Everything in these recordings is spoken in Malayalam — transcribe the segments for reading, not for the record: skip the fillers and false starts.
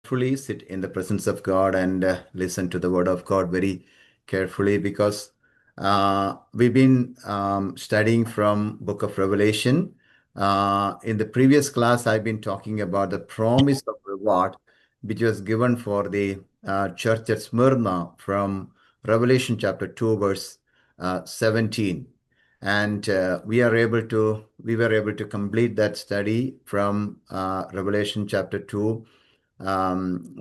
Fully sit in the presence of God and listen to the word of God very carefully because we've been studying from book of Revelation. In the previous class, I've been talking about the promise of reward which was given for the church at Smyrna from Revelation chapter 2 verse 17. And we were able to complete that study from Revelation chapter 2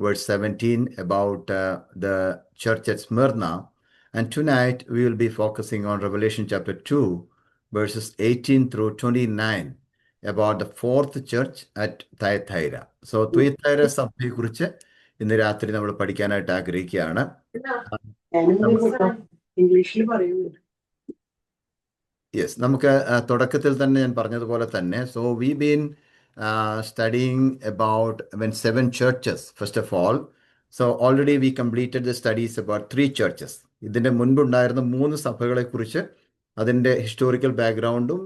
verse 17 about the church at Smyrna. And tonight we will be focusing on Revelation chapter 2, verses 18 through 29 about the fourth church at Thyatira. So Thyatira സഭയെക്കുറിച്ച് ഇന്ന് രാത്രി നമ്മൾ പഠിക്കാനായിട്ട് ആഗ്രഹിക്കുകയാണ്. ഇംഗ്ലീഷിൽ പറയുന്നു. യെസ്, നമുക്ക് തുടക്കത്തിൽ തന്നെ ഞാൻ പറഞ്ഞതുപോലെ തന്നെ we been studying about when 7 churches first of all. So already we completed the studies about 3 churches. ഇതിന്റെ മുൻപുണ്ടായിരുന്ന 3 സഭകളെ കുറിച്ച് അതിന്റെ ഹിസ്റ്റോറിക്കൽ ബാക്ക്ഗ്രൗണ്ടും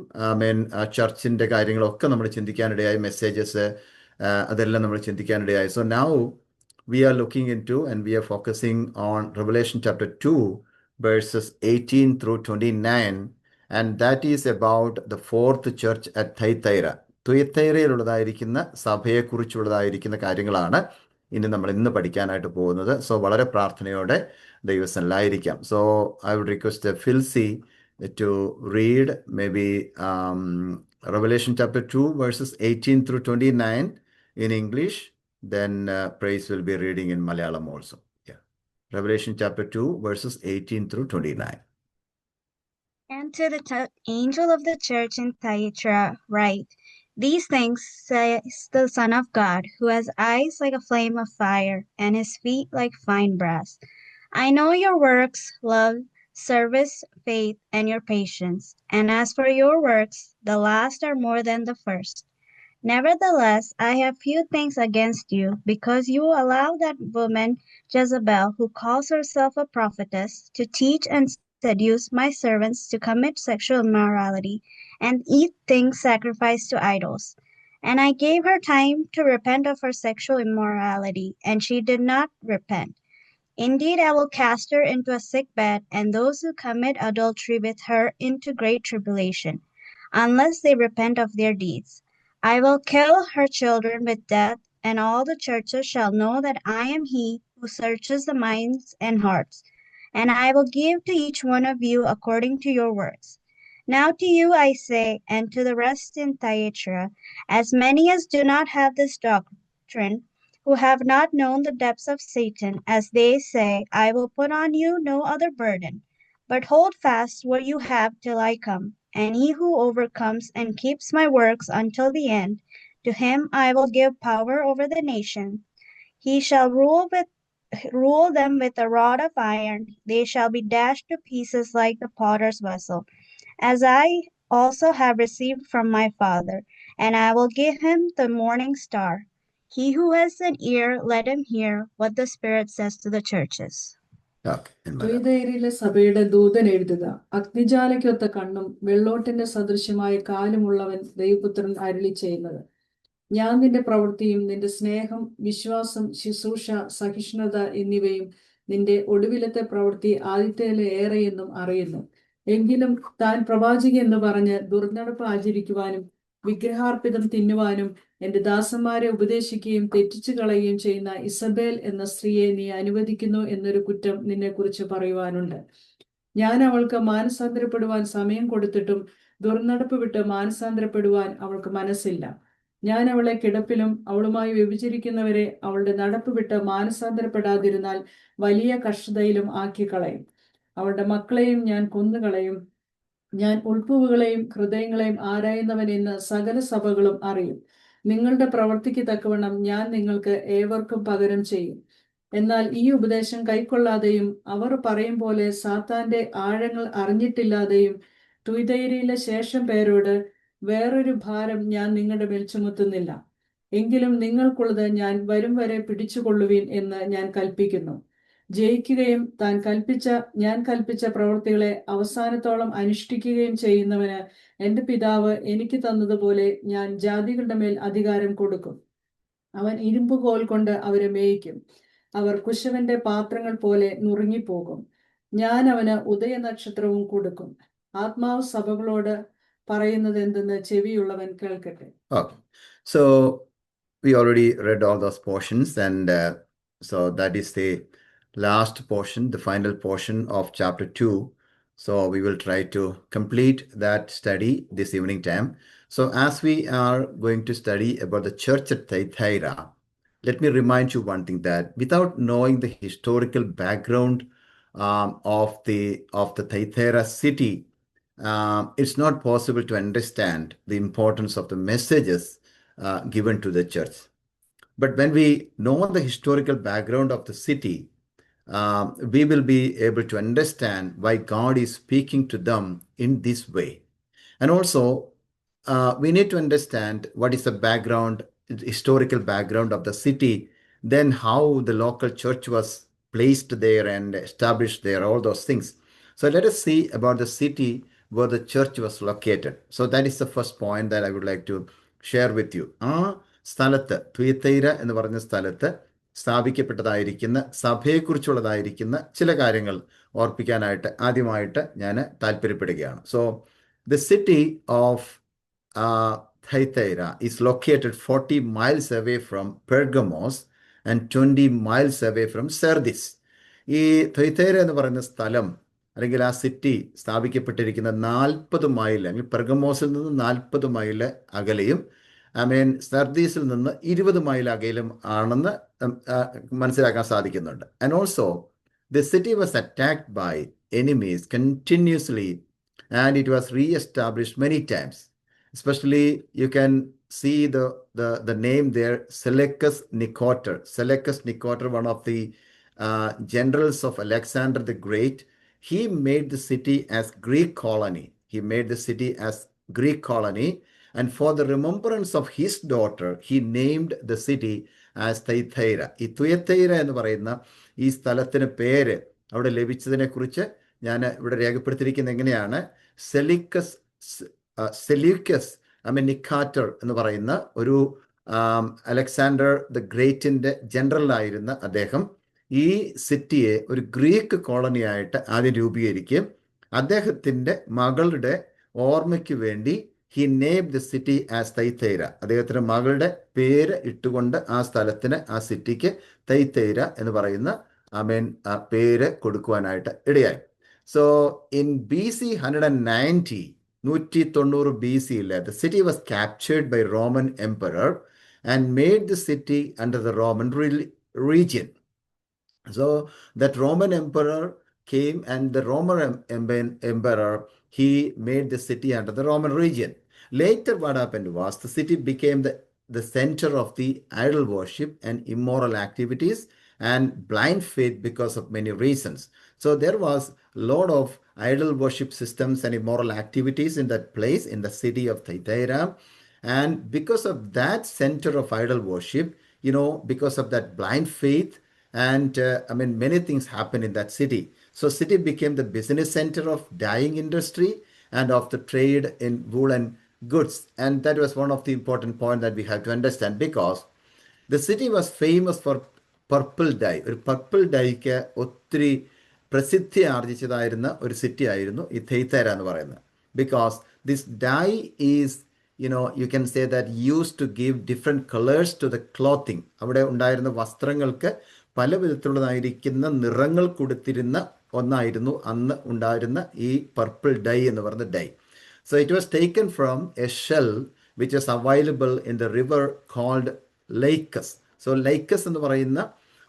ചർച്ചിന്റെ കാര്യങ്ങളൊക്കെ നമ്മൾ ചിന്തിക്കാനിടയായി, മെസ്സേജസ് അതെല്ലാം നമ്മൾ ചിന്തിക്കാനിടയായി. So now we are looking into and we are focusing on Revelation chapter 2 verses 18 through 29. And that is about the fourth church at Thyatira. തുയത്തൈറയിലുള്ളതായിരിക്കുന്ന സഭയെക്കുറിച്ചുള്ളതായിരിക്കുന്ന കാര്യങ്ങളാണ് നമ്മൾ ഇന്ന് പഠിക്കാനായിട്ട് പോകുന്നത്. സോ വളരെ പ്രാർത്ഥനയോടെ ദൈവസന്നിധിയിലായിരിക്കാം. So I would request Philsy to read may be Revelation chapter 2 verses 18 through 29 in English. Then Praise will be reading in Malayalam also. Yeah. Revelation chapter 2 verses 18 through 29. And to the angel of the church in Thyatira write, these things says the Son of God, who has eyes like a flame of fire, and his feet like fine brass. I know your works, love, service, faith, and your patience. And as for your works, the last are more than the first. Nevertheless, I have few things against you, because you allow that woman Jezebel, who calls herself a prophetess, to teach and seduce my servants to commit sexual immorality and eat things sacrificed to idols. And I gave her time to repent of her sexual immorality, and she did not repent. Indeed, I will cast her into a sick bed, and those who commit adultery with her into great tribulation, unless they repent of their deeds. I will kill her children with death, and all the churches shall know that I am he who searches the minds and hearts. And I will give to each one of you according to your works. Now to you I say, and to the rest in Thyatira, as many as do not have this doctrine, who have not known the depths of Satan, as they say, I will put on you no other burden, but hold fast what you have till I come. And he who overcomes and keeps my works until the end, to him I will give power over the nation. He shall rule them with a rod of iron. They shall be dashed to pieces like the potter's vessel, as I also have received from my Father. And I will give him the morning star. He who has an ear, let him hear what the Spirit says to the churches. തുയതൈരയിലെ സഭയുടെ ദൂതൻ എഴുതുക, അഗ്നിജാലയ്ക്കൊത്ത കണ്ണും വെള്ളോട്ടിന്റെ സദൃശ്യമായ കാലുമുള്ളവൻ ദൈവപുത്രൻ അരുളി ചെയ്യുന്നത്, ഞാൻ നിന്റെ പ്രവൃത്തിയും നിന്റെ സ്നേഹം, വിശ്വാസം, ശുശ്രൂഷ, സഹിഷ്ണുത എന്നിവയും നിന്റെ ഒടുവിലത്തെ പ്രവൃത്തി ആദ്യത്തേലെ ഏറെയെന്നും അറിയുന്നു. എങ്കിലും താൻ പ്രവാചകി എന്ന് പറഞ്ഞ് ദുർനടപ്പ് ആചരിക്കുവാനും വിഗ്രഹാർപ്പിതം തിന്നുവാനും എന്റെ ദാസന്മാരെ ഉപദേശിക്കുകയും തെറ്റിച്ചു കളയുകയും ചെയ്യുന്ന ഇസബേൽ എന്ന സ്ത്രീയെ നീ അനുവദിക്കുന്നു എന്നൊരു കുറ്റം നിന്നെ കുറിച്ച് പറയുവാനുണ്ട്. ഞാൻ അവൾക്ക് മാനസാന്തരപ്പെടുവാൻ സമയം കൊടുത്തിട്ടും ദുർനടപ്പ് വിട്ട് മാനസാന്തരപ്പെടുവാൻ അവൾക്ക് മനസ്സില്ല. ഞാൻ അവളെ കിടപ്പിലും അവളുമായി വ്യഭിചരിക്കുന്നവരെ അവളുടെ നടപ്പ് വിട്ട് മാനസാന്തരപ്പെടാതിരുന്നാൽ വലിയ കഷ്ടതയിലും ആക്കിക്കളയും. അവളുടെ മക്കളെയും ഞാൻ കൊന്നുകളയും. ഞാൻ ഉൾപ്പുകളെയും ഹൃദയങ്ങളെയും ആരായുന്നവൻ എന്ന് സകല സഭകളും അറിയും. നിങ്ങളുടെ പ്രവൃത്തിക്ക് തക്കവണ്ണം ഞാൻ നിങ്ങൾക്ക് ഏവർക്കും പകരം ചെയ്യും. എന്നാൽ ഈ ഉപദേശം കൈക്കൊള്ളാതെയും അവർ പറയും പോലെ സാത്താന്റെ ആഴങ്ങൾ അറിഞ്ഞിട്ടില്ലാതെയും തുയതൈരയിലെ ശേഷം പേരോട് വേറൊരു ഭാരം ഞാൻ നിങ്ങളുടെ മേൽ ചുമത്തുന്നില്ല. എങ്കിലും നിങ്ങൾക്കുള്ളത് ഞാൻ വരും വരെ പിടിച്ചുകൊള്ളുവിൻ എന്ന് ഞാൻ കൽപ്പിക്കുന്നു. ജയിക്കുകയും ഞാൻ കൽപ്പിച്ച പ്രവൃത്തികളെ അവസാനത്തോളം അനുഷ്ഠിക്കുകയും ചെയ്യുന്നവന് എന്റെ പിതാവ് എനിക്ക് തന്നതുപോലെ ഞാൻ ജാതികളുടെ മേൽ അധികാരം കൊടുക്കും. അവൻ ഇരുമ്പുകോൽ കൊണ്ട് അവരെ മേയിക്കും. അവർ കുശവന്റെ പാത്രങ്ങൾ പോലെ നുറുങ്ങിപ്പോകും. ഞാൻ അവന് ഉദയനക്ഷത്രവും കൊടുക്കും. ആത്മാവ് സഭകളോട് പറയുന്നത് എന്തെന്ന് ചെവിയുള്ളവൻ കേൾക്കട്ടെ. Okay. So we already read all those portions, and so that is the last portion, the final portion of chapter 2. So we will try to complete that study this evening time. So as we are going to study about the church at Thyatira, let me remind you one thing, that without knowing the historical background of the Thyatira city, it's not possible to understand the importance of the messages given to the church. But when we know the historical background of the city, we will be able to understand why God is speaking to them in this way. And also, we need to understand what is the background, the historical background of the city, then how the local church was placed there and established there, all those things. So let us see about the city where the church was located. So that is the first point that I would like to share with you. ആ സ്ഥലത്ത്, തുയത്തൈര എന്ന് പറഞ്ഞ സ്ഥലത്ത് സ്ഥാപിക്കപ്പെട്ടതായിരിക്കുന്ന സഭയെക്കുറിച്ചുള്ളതായിരിക്കുന്ന ചില കാര്യങ്ങൾ ഓർപ്പിക്കാനായിട്ട് ആദ്യമായിട്ട് ഞാൻ താല്പര്യപ്പെടുകയാണ്. So the city of Thyatira is located 40 miles away from Pergamos and 20 miles away from Sardis. ഈ Thyatira എന്ന് പറയുന്ന സ്ഥലം അല്ലെങ്കിൽ ആ സിറ്റി സ്ഥാപിക്കപ്പെട്ടിരിക്കുന്ന 40 മൈൽ, അല്ലെങ്കിൽ പെർഗമോസിൽ നിന്ന് 40 മൈൽ അകലെയും സർദീസിൽ നിന്ന് 20 മൈൽ അകലും ആണെന്ന് മനസ്സിലാക്കാൻ സാധിക്കുന്നുണ്ട്. And also the city was attacked by enemies continuously and it was reestablished many times. Especially you can see the name there, Seleucus Nicator. Seleucus Nicator, one of the generals of Alexander the Great, he made the city as Greek colony. He made the city as Greek colony, and for the remembrance of his daughter, he named the city as Thyatira. ഈ തുയത്തൈര എന്ന് പറയുന്ന ഈ സ്ഥലത്തിന് പേര് അവിടെ ലഭിച്ചതിനെ കുറിച്ച് ഞാൻ ഇവിടെ രേഖപ്പെടുത്തിയിരിക്കുന്നത് എങ്ങനെയാണ്? സെലൂക്കസ് നിക്കാറ്റർ എന്ന് പറയുന്ന ഒരു അലക്സാണ്ടർ ദ ഗ്രേറ്റിന്റെ ജനറലായിരുന്ന അദ്ദേഹം ഈ സിറ്റിയെ ഒരു ഗ്രീക്ക് കോളനിയായിട്ട് ആദ്യം രൂപീകരിക്കും. അദ്ദേഹത്തിന്റെ മകളുടെ ഓർമ്മയ്ക്ക് വേണ്ടി he named the city as Thyatira. അദ്ദേഹത്തിന്റെ മകളുടെ പേര് ഇട്ടുകൊണ്ട് ആ സ്ഥലത്തിന്, ആ സിറ്റിക്ക് തൈത്തൈര എന്ന് പറയുന്ന പേര് കൊടുക്കുവാനായിട്ട് ഇടയായി. So in BC 190, 190 BC, the city was captured by Roman emperor and made the city under the Roman region. So that Roman emperor came, and the Roman emperor, he made the city under the Roman region. Later what happened was the city became the center of the idol worship and immoral activities and blind faith because of many reasons. So there was a lot of idol worship systems and immoral activities in that place, in the city of Thyatira. And because of that center of idol worship, because of that blind faith, and many things happened in that city. So city became the business center of dyeing industry and of the trade in woolen goods. And that was one of the important points that we have to understand, because the city was famous for purple dye. ഒരു പർപ്പിൾ ഡൈക്ക് ഒത്തിരി പ്രസിദ്ധി ആർജിച്ചതായിരുന്ന ഒരു സിറ്റി ആയിരുന്നു ഈ Thyatira എന്ന് പറയുന്നത്. Because this dye is you can say that used to give different colors to the clothing. അവിടെ ഉണ്ടായിരുന്ന വസ്ത്രങ്ങൾക്ക് പല വിധത്തിലുള്ളതായിരിക്കുന്ന നിറങ്ങൾ കൊടുത്തിരുന്ന ഒന്നായിരുന്നു അന്ന് ഉണ്ടായിരുന്ന ഈ പർപ്പിൾ ഡൈ എന്ന് പറയുന്ന dye. So it was taken from a shell which was available in the river called Lycus. So Lycus എന്ന് പറയുന്ന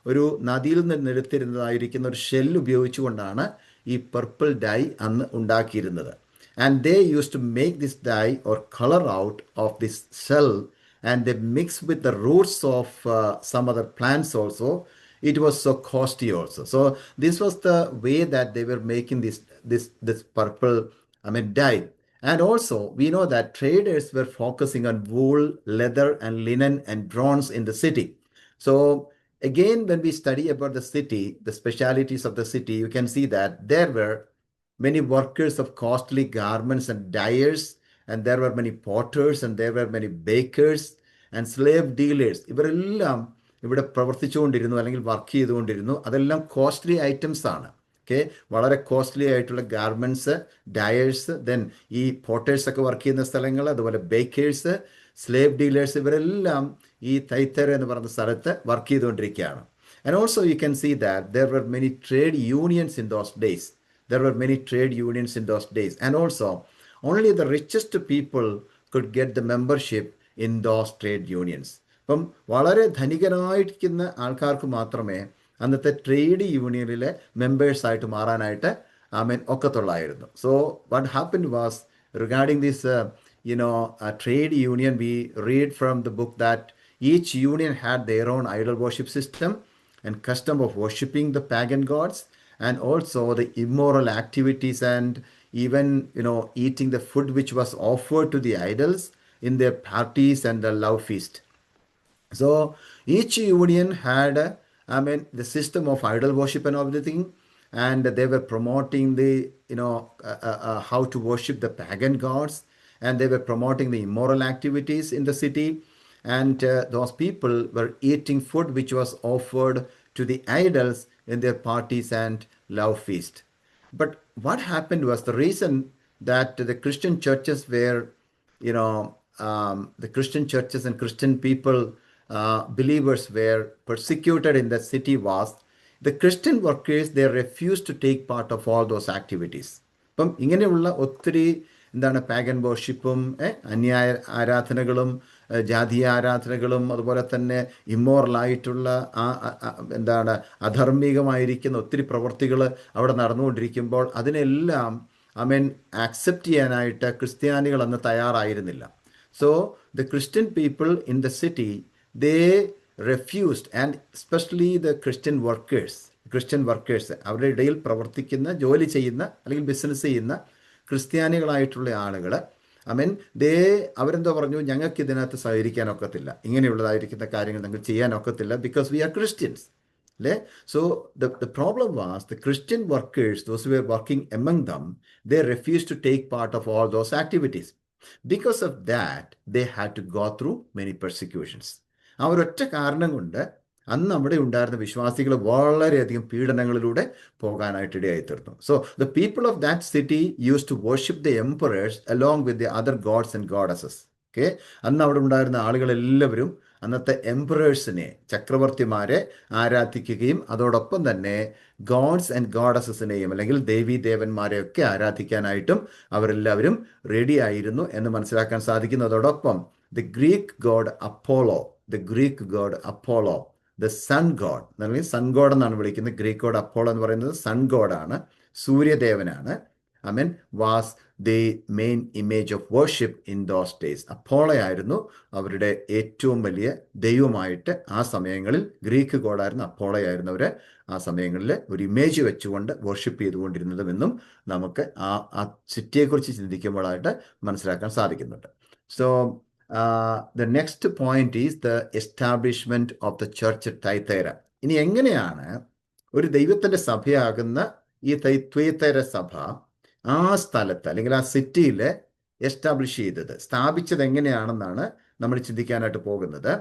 ഒരു നദിയിൽ നിന്ന് എടുത്തിരുന്നതായിരിക്കുന്ന ഒരു ഷെൽ ഉപയോഗിച്ചുകൊണ്ടാണ് ഈ പർപ്പിൾ ഡൈ അന്ന് ഉണ്ടാക്കിയിരുന്നത്. And they used to make this dye or color out of this shell, and they mixed with the roots of some other plants also. It was so costly also. So this was the way that they were making this purple dye. And also we know that traders were focusing on wool, leather, and linen and bronze in the city. So again, when we study about the city, the specialities of the city, you can see that there were many workers of costly garments and dyers, and there were many potters, and there were many bakers, and slave dealers ഇവരെല്ലാം ഇവിടെ പ്രവർത്തിച്ചുകൊണ്ടിരുന്നു അല്ലെങ്കിൽ വർക്ക് ചെയ്തുകൊണ്ടിരുന്നു. അതെല്ലാം കോസ്റ്റ്ലി ഐറ്റംസ് ആണ്. ഓക്കെ, വളരെ കോസ്റ്റ്ലി ആയിട്ടുള്ള ഗാർമെൻറ്റ്സ്, ഡയേഴ്സ്, ദെൻ ഈ പോട്ടേഴ്സ് ഒക്കെ വർക്ക് ചെയ്യുന്ന സ്ഥലങ്ങൾ, അതുപോലെ ബേക്കേഴ്സ്, സ്ലേവ് ഡീലേഴ്സ്, ഇവരെല്ലാം ഈ തൈത്തര എന്ന് പറയുന്ന സ്ഥലത്ത് വർക്ക് ചെയ്തുകൊണ്ടിരിക്കുകയാണ്. And also you can see that there were many trade unions in those days. There were many trade unions in those days. And also only the richest people could get the membership in those trade unions. അപ്പം വളരെ ധനികരായിരിക്കുന്ന ആൾക്കാർക്ക് മാത്രമേ അന്നത്തെ ട്രേഡ് യൂണിയനിലെ മെമ്പേഴ്സായിട്ട് മാറാനായിട്ട് ഒക്കത്തുള്ളായിരുന്നു. So what happened was regarding this trade union, we read from the book that each union had their own idol worship system and custom of worshipping the pagan gods, and also the immoral activities, and even eating the food which was offered to the idols in their parties and the love feast. So each union had the system of idol worship and everything, and they were promoting the how to worship the pagan gods, and they were promoting the immoral activities in the city, and those people were eating food which was offered to the idols in their parties and love feast. But what happened was, the reason that the Christian churches were, the Christian churches and Christian people, believers were persecuted in the city was, the Christian workers, they refused to take part of all those activities. അപ്പം ഇങ്ങനെയുള്ള ഒത്തിരി പാഗൻ വർഷിപ്പും അന്യായ ആരാധനകളും ജാതീയ ആരാധനകളും അതുപോലെ തന്നെ ഇമ്മോറലായിട്ടുള്ള അധർമ്മികമായിരിക്കുന്ന ഒത്തിരി പ്രവൃത്തികൾ അവിടെ നടന്നുകൊണ്ടിരിക്കുമ്പോൾ അതിനെല്ലാം ആക്സെപ്റ്റ് ചെയ്യാനായിട്ട് ക്രിസ്ത്യാനികൾ അന്ന് തയ്യാറായിരുന്നില്ല. So the Christian people in the city, they refused, and especially the Christian workers, അവരുടെ ഇടയിൽ പ്രവർത്തിക്കുന്ന, ജോലി ചെയ്യുന്ന അല്ലെങ്കിൽ ബിസിനസ് ചെയ്യുന്ന ക്രിസ്ത്യാനികളായിട്ടുള്ള ആളുകൾ, അവരെന്തോ പറഞ്ഞു, ഞങ്ങൾക്ക് ഇതിനകത്ത് സഹകരിക്കാൻ ഒക്കത്തില്ല, ഇങ്ങനെയുള്ളതായിരിക്കുന്ന കാര്യങ്ങൾ ഞങ്ങൾക്ക് ചെയ്യാൻ ഒക്കത്തില്ല, ബിക്കോസ് വി ആർ ക്രിസ്ത്യൻസ് അല്ലേ. So the problem was the Christian workers, those who were working among them, they refused to take part of all those activities. Because of that, they had to go through many persecutions. ആ ഒരൊറ്റ കാരണം കൊണ്ട് അന്ന് അവിടെ ഉണ്ടായിരുന്ന വിശ്വാസികൾ വളരെയധികം പീഡനങ്ങളിലൂടെ പോകാനായിട്ടിടയായി തീർന്നു. So the people of that city used to worship the emperors along with the other gods and goddesses. Okay, അന്ന് അവിടെ ഉണ്ടായിരുന്ന ആളുകളെല്ലാവരും അന്നത്തെ എംപറേഴ്സിനെ, ചക്രവർത്തിമാരെ ആരാധിക്കുകയും അതോടൊപ്പം തന്നെ ഗോഡ്സ് ആൻഡ് ഗോഡസസിനെയും അല്ലെങ്കിൽ ദേവീ ദേവന്മാരെയൊക്കെ ആരാധിക്കാനായിട്ടും അവരെല്ലാവരും റെഡി ആയിരുന്നു എന്ന് മനസ്സിലാക്കാൻ സാധിക്കുന്നതോടൊപ്പം the Greek god Apollo, the sun god, sun god എന്നാണ് വിളിക്കുന്നത്. ഗ്രീക്ക് ഗോഡ് അപ്പോളോ എന്ന് പറയുന്നത് സൺ ഗോഡാണ്, സൂര്യദേവനാണ്. Was the main image of worship in those days. Apollo ആയിരുന്നു അവരുടെ ഏറ്റവും വലിയ ദൈവമായിട്ട് ആ സമയങ്ങളിൽ. ഗ്രീക്ക് ഗോഡായിരുന്നു, അപ്പോളോ ആയിരുന്നു അവർ ആ സമയങ്ങളിൽ ഒരു ഇമേജ് വെച്ചുകൊണ്ട് വർഷിപ്പ് ചെയ്തുകൊണ്ടിരുന്നതുമെന്നും നമുക്ക് ആ സിറ്റിയെക്കുറിച്ച് ചിന്തിക്കുമ്പോഴായിട്ട് മനസ്സിലാക്കാൻ സാധിക്കുന്നുണ്ട്. So the next point is the establishment of the church at Thyatira. ഇനി എങ്ങനെയാണ് ഒരു ദൈവത്തിൻ്റെ സഭയാകുന്ന ഈ ത്വയ്തൈര സഭ ആ സ്ഥലത്ത് അല്ലെങ്കിൽ ആ സിറ്റിയിൽ എസ്റ്റാബ്ലിഷ് ചെയ്തത്, സ്ഥാപിച്ചത് എങ്ങനെയാണെന്നാണ് നമ്മൾ ചിന്തിക്കാനായിട്ട് പോകുന്നത്.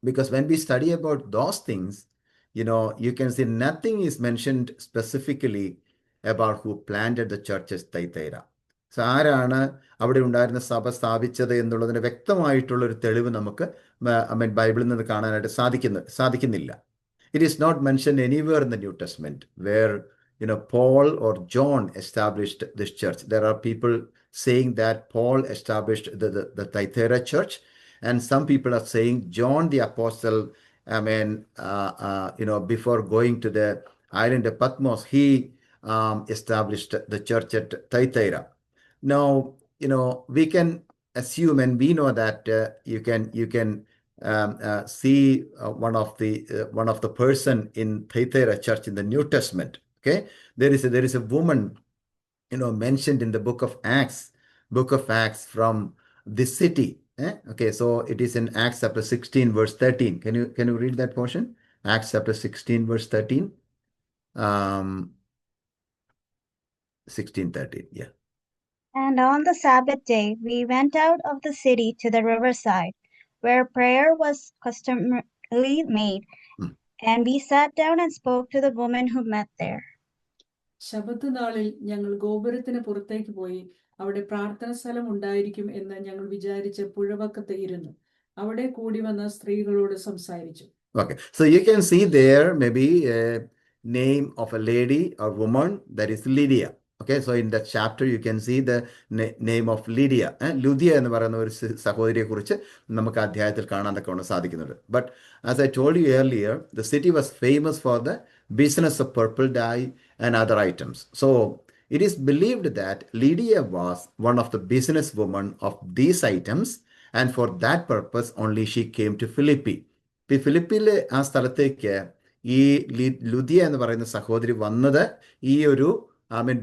Because when we study about those things, you can see nothing is mentioned specifically about who planted the church at Thyatira. So ആരാണ് അവിടെ ഉണ്ടായിരുന്ന സഭ സ്ഥാപിച്ചത് എന്നുള്ളതിന് വ്യക്തമായിട്ടുള്ളൊരു തെളിവ് നമുക്ക് ബൈബിളിൽ നിന്ന് കാണാനായിട്ട് സാധിക്കുന്നില്ല. It is not mention anywhere in the New Testament where Paul or John established this church. There are people saying that Paul established the Thyatira church, and some people are saying John the apostle, before going to the island of Patmos, he established the church at Thyatira. Now, we can assume, and we know that you can see one of the person in Thyatira church in the New Testament. Okay, there is a woman, mentioned in the book of Acts from this city. Okay, so it is in Acts chapter 16 verse 13. Can you read that portion? Acts chapter 16 verse 13. 16:13. Yeah. And on the Sabbath day we went out of the city to the riverside, where prayer was customarily made, Hmm. and we sat down and spoke to the woman who met there. ശബത്ത് നാളിൽ ഞങ്ങൾ ഗോപുരത്തിന് പുറത്തേക്ക് പോയി അവിടെ പ്രാർത്ഥന സ്ഥലം ഉണ്ടായിരിക്കും എന്ന് ഞങ്ങൾ വിചാരിച്ച് പുഴവക്കത്ത് ഇരുന്നു. അവിടെ കൂടി വന്ന സ്ത്രീകളോട് സംസാരിച്ചു. Okay, so you can see there maybe a name of a lady or woman, that is Lydia. Okay, so in that chapter you can see the name of Lydia. ലുദിയ എന്ന് പറയുന്ന ഒരു സഹോദരിയെ കുറിച്ച് നമുക്ക് അധ്യായത്തിൽ കാണാൻ സാധിക്കുന്നുണ്ട്. But as I told you earlier, the city was famous for the business of purple dye and other items. So it is believed that Lydia was one of the businesswomen of these items, and for that purpose only she came to Philippi. ഈ ഫിലിപ്പിയിലെ ആ സ്ഥലത്തേക്ക് ഈ ലുദിയ എന്ന് പറയുന്ന സഹോദരി വന്നത് ഈ ഒരു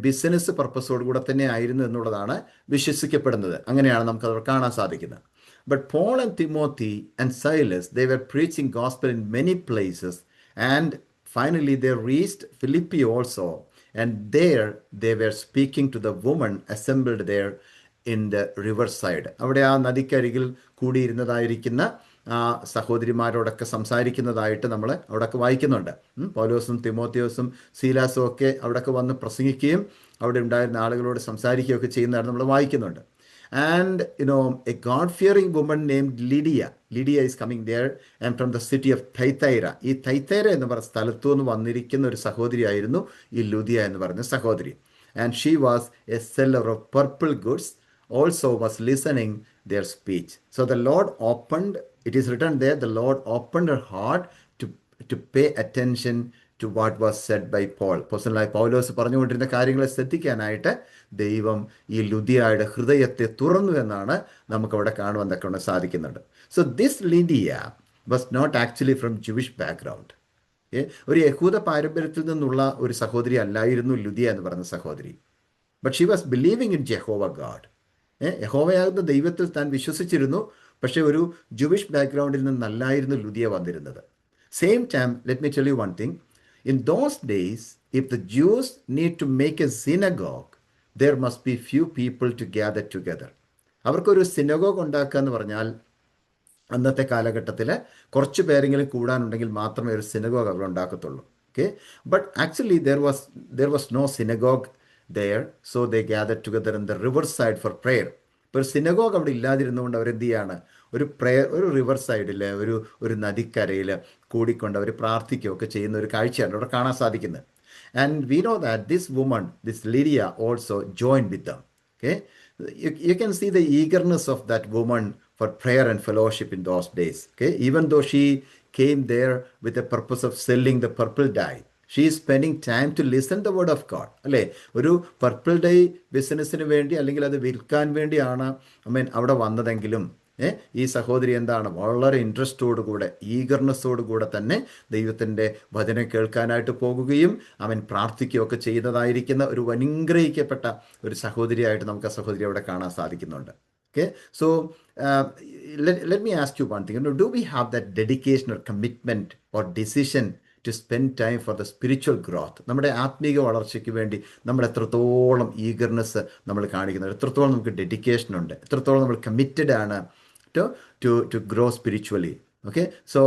ബിസിനസ് പർപ്പസോട് കൂടെ തന്നെ ആയിരുന്നു എന്നുള്ളതാണ് വിശ്വസിക്കപ്പെടുന്നത്. അങ്ങനെയാണ് നമുക്കത് കാണാൻ സാധിക്കുന്നത്. But Paul and Timothy and Silas they were preaching gospel in many places, and finally they reached Philippi also, and there they were speaking to the woman assembled there in the riverside. അവിടെ ആ നദിക്കരികിൽ കൂടിയിരുന്നതായിരിക്കുന്ന ആ സഹോദരിമാരോടൊക്കെ സംസാരിക്കുന്നതായിട്ട് നമ്മൾ അവിടെയൊക്കെ വായിക്കുന്നുണ്ട്. പൗലോസും തിമോത്തിയോസും സീലാസും ഒക്കെ അവിടെയൊക്കെ വന്ന് പ്രസംഗിക്കുകയും അവിടെ ഉണ്ടായിരുന്ന ആളുകളോട് സംസാരിക്കുകയൊക്കെ ചെയ്യുന്നതായിട്ട് നമ്മൾ വായിക്കുന്നുണ്ട്. And a God-fearing woman named Lydia is coming there, and from the city of Thyatira. ഈ തൈത്തൈര എന്ന് പറയുന്ന സ്ഥലത്തു നിന്ന് വന്നിരിക്കുന്ന ഒരു സഹോദരിയായിരുന്നു ഈ ലുദിയ എന്ന് പറയുന്ന സഹോദരി. And she was a seller of purple goods, also was listening their speech. So the Lord opened, it is written there, the Lord opened her heart to pay attention to what was said by Paul. അപ്പോസ്തലനായ പൗലോസ് പറഞ്ഞുകൊണ്ടിരുന്ന കാര്യങ്ങളെ ശ്രദ്ധിക്കാനായിട്ട് ദൈവം ഈ ലുദിയയുടെ ഹൃദയത്തെ തുറന്നു എന്നാണ് നമുക്കവിടെ കാണുവാൻ സാധിക്കുന്നുണ്ട്. So this Lydia was not actually from Jewish background. ഒരു യഹൂദ പാരമ്പര്യത്തിൽ നിന്നുള്ള ഒരു സഹോദരി അല്ലായിരുന്നു ലുദിയ എന്ന് പറയുന്ന സഹോദരി. But she was believing in Jehovah god. യഹോവയാകുന്ന ദൈവത്തിൽ താൻ വിശ്വസിച്ചിരുന്നു. പക്ഷെ ഒരു ജൂയിഷ് ബാക്ക്ഗ്രൗണ്ടിൽ നിന്നല്ലായിരുന്നു ലുദിയ വന്നിരുന്നത്. Same time let me tell you one thing. In those days, if the Jews need to make a synagogue, there must be few people to gather together. അവർക്കൊരു സിനഗോഗ് ഉണ്ടാക്കുക എന്ന് പറഞ്ഞാൽ അന്നത്തെ കാലഘട്ടത്തിൽ കുറച്ച് പേരെങ്കിലും കൂടാനുണ്ടെങ്കിൽ മാത്രമേ ഒരു സിനഗോഗ് അവർ ഉണ്ടാക്കത്തുള്ളൂ. Okay, but actually there was no synagogue there, so they gathered together in the riverside for prayer. ഇപ്പോൾ ഒരു സിനഗോഗ് അവിടെ ഇല്ലാതിരുന്നുകൊണ്ട് അവരെന്ത് ചെയ്യാണ്, ഒരു റിവർ സൈഡിൽ ഒരു നദിക്കരയിൽ കൂടിക്കൊണ്ട് അവർ പ്രാർത്ഥിക്കുകയൊക്കെ ചെയ്യുന്ന ഒരു കാഴ്ചയാണ് അവിടെ കാണാൻ സാധിക്കുന്നത്. And we know that this woman, this Lydia also join with dum. Okay, you can see the eagerness of that woman for prayer and fellowship in those days. Okay, even though she came there with the purpose of selling the purple dye, she is spending time to listen the word of God. അല്ലേ, ഒരു പർപ്പിൾ ഡൈ ബിസിനസ്സിന് വേണ്ടി അല്ലെങ്കിൽ അത് വിൽക്കാൻ വേണ്ടിയാണ് അവിടെ വന്നതെങ്കിലും ഈ സഹോദരി എന്താണ്, വളരെ ഇൻട്രസ്റ്റോടുകൂടെ ഈഗർനെസ്സോടുകൂടെ തന്നെ ദൈവത്തിൻ്റെ വചനം കേൾക്കാനായിട്ട് പോകുകയും പ്രാർത്ഥിക്കുകയൊക്കെ ചെയ്യുന്നതായിരിക്കുന്ന ഒരു അനുഗ്രഹിക്കപ്പെട്ട ഒരു സഹോദരിയായിട്ട് നമുക്ക് ആ സഹോദരി അവിടെ കാണാൻ സാധിക്കുന്നുണ്ട്. Okay, so let me ask you one thing. Do we have that dedication or commitment or decision to spend time for the spiritual growth? നമ്മുടെ ആത്മീക വളർച്ചയ്ക്ക് വേണ്ടി നമ്മൾ എത്രത്തോളം ഈഗർനെസ് നമ്മൾ കാണിക്കുന്നത്, എത്രത്തോളം നമുക്ക് ഡെഡിക്കേഷൻ ഉണ്ട്, എത്രത്തോളം നമ്മൾ കമ്മിറ്റഡ് ആണ് to grow spiritually. Okay, so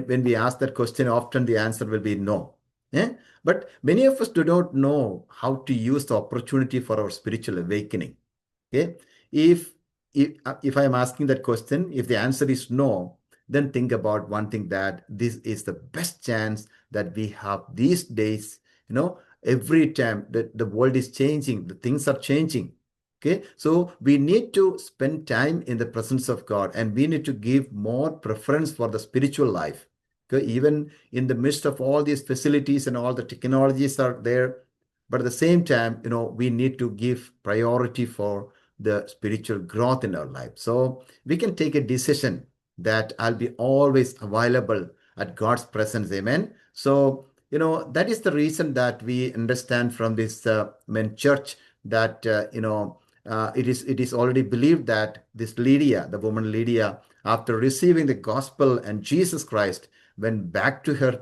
when we ask that question, often the answer will be no. But many of us do not know how to use the opportunity for our spiritual awakening. Okay, if I am asking that question, if the answer is no, then think about one thing, that this is the best chance that we have these days. Every time that the world is changing, the things are changing. Okay, so we need to spend time in the presence of God, and we need to give more preference for the spiritual life. Okay, even in the midst of all these facilities and all the technologies are there, but at the same time, we need to give priority for the spiritual growth in our life. So we can take a decision that I'll be always available at God's presence. Amen. So that is the reason that we understand from this church that it is already believed that this Lydia, the woman Lydia, after receiving the gospel and Jesus Christ, went back to her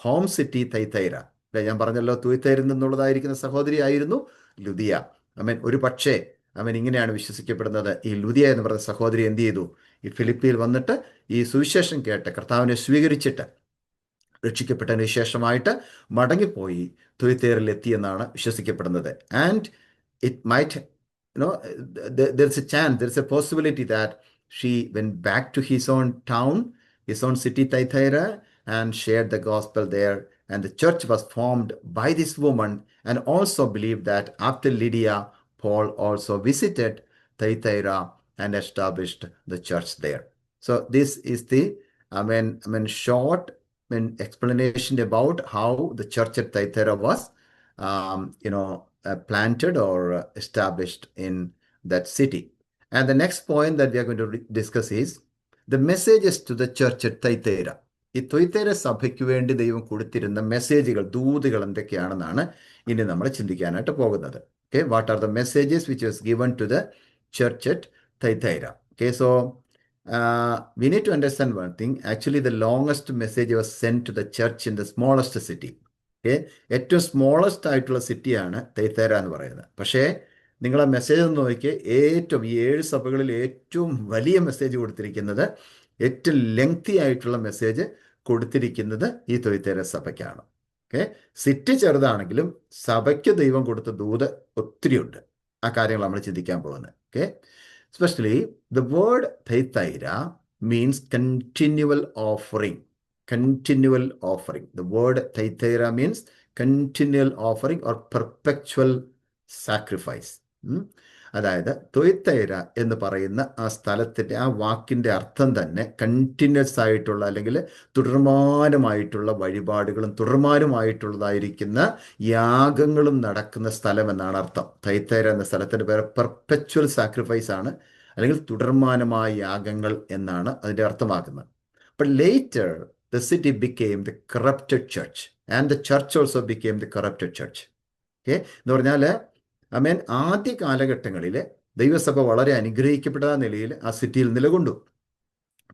home city Thyatira. ഞാൻ പറഞ്ഞല്ലോ, തുയത്തൈരിൽ നിന്നുള്ളതായിരിക്കുന്ന സഹോദരി ആയിരുന്നു ലുദിയ. ഒരു പക്ഷേ അവൻ ഇങ്ങനെയാണ് വിശ്വസിക്കപ്പെടുന്നത്. ഈ ലുദിയ എന്ന് പറയുന്ന സഹോദരി എന്ത് ചെയ്തു? ഈ ഫിലിപ്പിയിൽ വന്നിട്ട് ഈ സുവിശേഷം കേട്ട് കർത്താവിനെ സ്വീകരിച്ചിട്ട് രക്ഷിക്കപ്പെട്ടതിന് ശേഷമായിട്ട് മടങ്ങിപ്പോയി തുയത്തേറിൽ എത്തിയെന്നാണ് വിശ്വസിക്കപ്പെടുന്നത്. And it might, there's a chance, there's a possibility that she went back to his own town, his own city, Thyatira, and shared the gospel there. And the church was formed by this woman, and also believed that after Lydia, Paul also visited Thyatira and established the church there. So this is the, short explanation about how the church at Thyatira was, planted or established in that city. And the next point that we are going to discuss is the messages to the church at Thyatira. ഈ ത്വയ്തൈര സഭയ്ക്ക് വേണ്ടി ദൈവം കൊടുത്തിരുന്ന മെസ്സേജുകൾ, ദൂതുകൾ എന്തൊക്കെയാണെന്നാണ് ഇനി നമ്മൾ ചിന്തിക്കാനായിട്ട് പോകുന്നത്. Okay, what are the messages which was given to the church at Thyatira? Okay, so we need to understand one thing. Actually, the longest message was sent to the church in the smallest city. Okay, ഏറ്റവും സ്മോളസ്റ്റ് ആയിട്ടുള്ള സിറ്റിയാണ് തൈത്തേര എന്ന് പറയുന്നത്. പക്ഷേ നിങ്ങൾ ആ മെസ്സേജ് ഒന്ന് നോക്കിയേ, ഏറ്റവും ഈ 7 സഭകളിൽ ഏറ്റവും വലിയ മെസ്സേജ് കൊടുത്തിരിക്കുന്നത്, ഏറ്റവും ലെങ്തി ആയിട്ടുള്ള മെസ്സേജ് കൊടുത്തിരിക്കുന്നത് ഈ ത്വയ്തൈര സഭയ്ക്കാണ്. ഓക്കെ, സിറ്റി ചെറുതാണെങ്കിലും സഭയ്ക്ക് ദൈവം കൊടുത്ത ദൂത് ഒത്തിരിയുണ്ട്. ആ കാര്യങ്ങൾ നമ്മൾ ചിന്തിക്കാൻ പോകുന്നത്. Okay, especially the word Thyatira means continual offering. Continual offering. The word Thyatira means continual offering or perpetual sacrifice. അതായത് ത്വയ്തൈര എന്ന് പറയുന്ന ആ സ്ഥലത്തിൻ്റെ ആ വാക്കിൻ്റെ അർത്ഥം തന്നെ കണ്ടിന്യൂസ് ആയിട്ടുള്ള അല്ലെങ്കിൽ തുടർമാനമായിട്ടുള്ള വഴിപാടുകളും തുടർമാനമായിട്ടുള്ളതായിരിക്കുന്ന യാഗങ്ങളും നടക്കുന്ന സ്ഥലം എന്നാണ് അർത്ഥം. തൈത്തൈര എന്ന സ്ഥലത്തിൻ്റെ പേര് പെർപെച്വൽ സാക്രിഫൈസ് ആണ്, അല്ലെങ്കിൽ തുടർമാനമായ യാഗങ്ങൾ എന്നാണ് അതിൻ്റെ അർത്ഥമാക്കുന്നത്. But later the city became the corrupted church, and the church also became the corrupted church. Okay, എന്ന് പറഞ്ഞാൽ ആദ്യ കാലഘട്ടങ്ങളിൽ ദൈവസഭ വളരെ അനുഗ്രഹിക്കപ്പെട്ട നിലയിൽ ആ സിറ്റിയിൽ നിലകൊണ്ടു.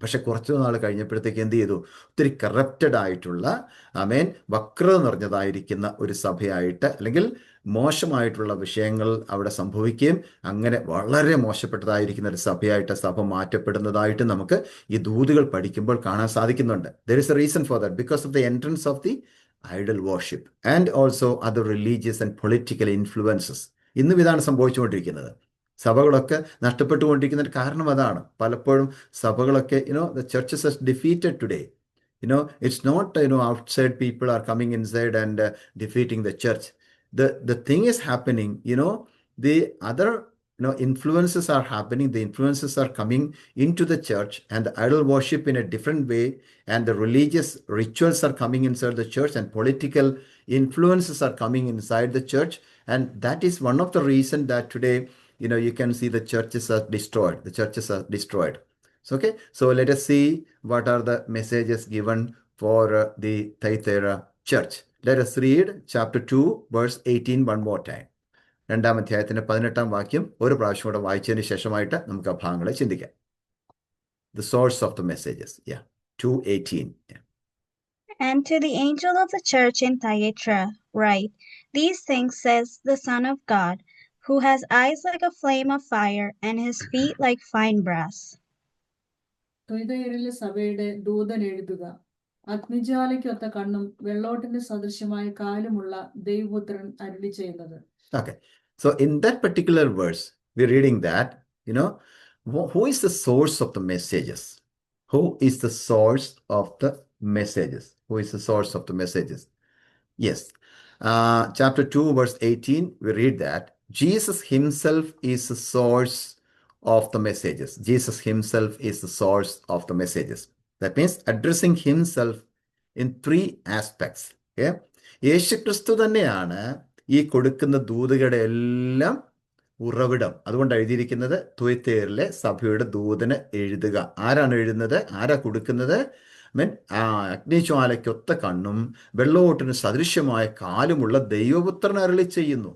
പക്ഷെ കുറച്ചു നാൾ കഴിഞ്ഞപ്പോഴത്തേക്ക് എന്ത് ചെയ്തു? ഒത്തിരി കറപ്റ്റഡ് ആയിട്ടുള്ള വക്രത നിറഞ്ഞതായിരിക്കുന്ന ഒരു സഭയായിട്ട്, അല്ലെങ്കിൽ മോശമായിട്ടുള്ള വിഷയങ്ങൾ അവിടെ സംഭവിക്കുകയും അങ്ങനെ വളരെ മോശപ്പെട്ടതായിരിക്കുന്ന ഒരു സഭയായിട്ട് സഭ മാറ്റപ്പെടുന്നതായിട്ട് നമുക്ക് ഈ ദൂതുകൾ പഠിക്കുമ്പോൾ കാണാൻ സാധിക്കുന്നുണ്ട്. There is a reason for that, because of the entrance of the idol worship and also other religious and political influences. ഇന്നും ഇതാണ് സംഭവിച്ചുകൊണ്ടിരിക്കുന്നത്. സഭകളൊക്കെ നഷ്ടപ്പെട്ടുകൊണ്ടിരിക്കുന്നതിന് കാരണം അതാണ്. പലപ്പോഴും സഭകളൊക്കെ the churches are defeated today. It's not outside people are coming inside and defeating the church. The thing is happening, the other influences are happening. The influences are coming into the church, and the idol worship in a different way, and the religious rituals are coming inside the church, and political influences are coming inside the church. And that is one of the reasons that today you can see the churches are destroyed. The churches are destroyed. Okay, so let us see what are the messages given for the Thyatira church. Let us read chapter 2 verse 18 one more time. 2-ാം അധ്യായത്തിന്റെ 18-ാം വാക്യം ഒരു പ്രാവശ്യം കൂടെ വായിച്ചതിന് ശേഷമായിട്ട് നമുക്ക് ആ ഭാഗങ്ങളെ ചിന്തിക്കാം. The source of the messages. 2:18. And to the angel of the church in Thyatira write, these things says the Son of God, who has eyes like a flame of fire and his feet like fine brass. ത്വയ്തൈരയിലെ സഭയുടെ ദൂതൻ എഴുതുക, അഗ്നിജ്വാലയ്ക്കൊത്ത കണ്ണും വെള്ളോട്ടിന്റെ സദൃശ്യമായ കാലുമുള്ള ദൈവപുത്രൻ അരുളി ചെയ്യുന്നത്. Okay, so in that particular verse we're reading that who is the source of the messages? Who is the source of the messages? Who is the source of the messages? Yes, chapter 2 verse 18 we read that Jesus himself is the source of the messages. Jesus himself is the source of the messages. That means addressing himself in 3 aspects. Okay, യേശുക്രിസ്തു തന്നെയാണ് ഈ കൊടുക്കുന്ന ദൂതുകളുടെ എല്ലാം ഉറവിടം. അതുകൊണ്ട് എഴുതിയിരിക്കുന്നത് ത്വയ്തൈരയിലെ സഭയുടെ ദൂതന് എഴുതുക. ആരാണ് എഴുതുന്നത്? ആരാ കൊടുക്കുന്നത്? അഗ്നിജ്വാലയ്ക്കൊത്ത കണ്ണും വെള്ളോട്ടിന് സദൃശ്യമായ കാലുമുള്ള ദൈവപുത്രൻ അരുളി ചെയ്യുന്നു.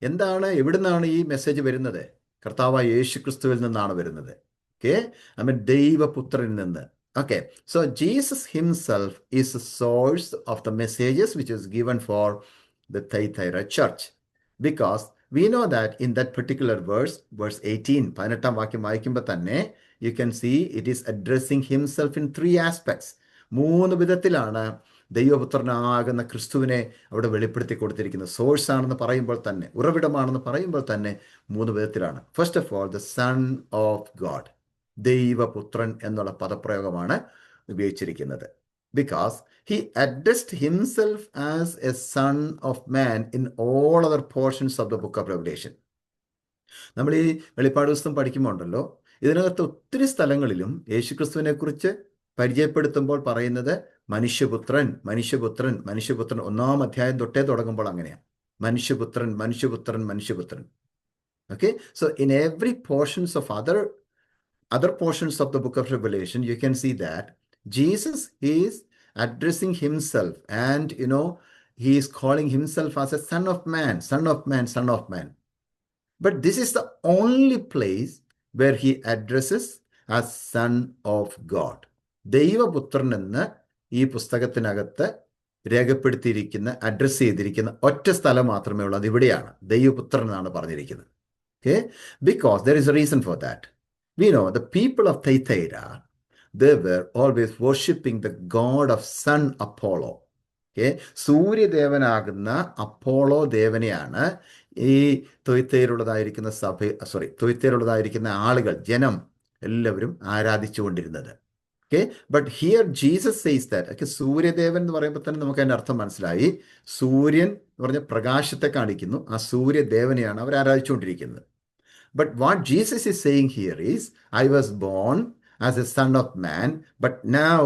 എന്താണ്, എവിടുന്നാണ് ഈ മെസ്സേജ് വരുന്നത്? കർത്താവായ യേശുക്രിസ്തുവിൽ നിന്നാണ് വരുന്നത്. ഓക്കെ, ദൈവപുത്രനിൽ നിന്ന്. Okay, so Jesus himself is the source of the messages which is given for the Thyatira church, because we know that in that particular verse 18, 18ാം വാക്യം വായിക്കുമ്പോൾ തന്നെ you can see it is addressing himself in 3 aspects. 3 വിധത്തിലാണ് ദൈവപുത്രനാകുന്ന ക്രിസ്തുവിനെ അവിടെ വെളിപ്പെടുത്തി കൊടുത്തിരിക്കുന്നത്. സോഴ്സ് ആണെന്ന് പറയുമ്പോൾ തന്നെ, ഉറവിടമാണെന്ന് പറയുമ്പോൾ തന്നെ 3 വിധത്തിലാണ്. First of all, the son of God, ദൈവപുത്രൻ എന്നുള്ള പദപ്രയോഗമാണ് ഉപയോഗിച്ചിരിക്കുന്നത്. Because he addressed himself as a son of man in all other portions of the book of Revelation. നമ്മൾ ഈ വെളിപ്പാട് പുസ്തകം പഠിക്കുമ്പോൾ ഉണ്ടല്ലോ, ഇതിനകത്ത് ഒത്തിരി സ്ഥലങ്ങളിലും യേശുക്രിസ്തുവിനെ കുറിച്ച് പരിചയപ്പെടുത്തുമ്പോൾ പറയുന്നത് മനുഷ്യപുത്രൻ, മനുഷ്യപുത്രൻ, മനുഷ്യപുത്രൻ. 1-ാം അധ്യായം തൊട്ടേ തുടങ്ങുമ്പോൾ അങ്ങനെയാണ്, മനുഷ്യപുത്രൻ, മനുഷ്യപുത്രൻ, മനുഷ്യപുത്രൻ. Okay, so in every portions of other portions of the book of Revelation, you can see that Jesus is addressing himself, and he is calling himself as a son of man, son of man, son of man. But this is the only place where he addresses as son of God. ദൈവപുത്രൻ എന്ന് ഈ പുസ്തകത്തിനകത്ത് രേഖപ്പെടുത്തിയിരിക്കുന്ന, അഡ്രസ് ചെയ്തിരിക്കുന്ന ഒറ്റ സ്ഥലം മാത്രമേ ഉള്ളൂ. അത് ഇവിടെയാണ്, ദൈവപുത്രൻ എന്നാണ് പറഞ്ഞിരിക്കുന്നത്. Okay, because there is a reason for that. We know the people of Thyatira, they were always worshipping the god of sun Apollo. Okay, സൂര്യദേവനാകുന്ന അപ്പോളോ ദേവനെയാണ് ഈ തൊയ്ത്തയിലുള്ളതായിരിക്കുന്ന ആളുകൾ, ജനം എല്ലാവരും ആരാധിച്ചുകൊണ്ടിരുന്നത്. Okay, but here Jesus says that, okay, സൂര്യദേവൻ എന്ന് പറയുമ്പോൾ തന്നെ നമുക്ക് അതിൻ്റെ അർത്ഥം മനസ്സിലായി. സൂര്യൻ എന്ന് പറഞ്ഞ പ്രകാശത്തെ കാണിക്കുന്നു, ആ സൂര്യദേവനെയാണ് അവർ ആരാധിച്ചുകൊണ്ടിരിക്കുന്നത്. But what Jesus is saying here is, I was born as a son of man, but now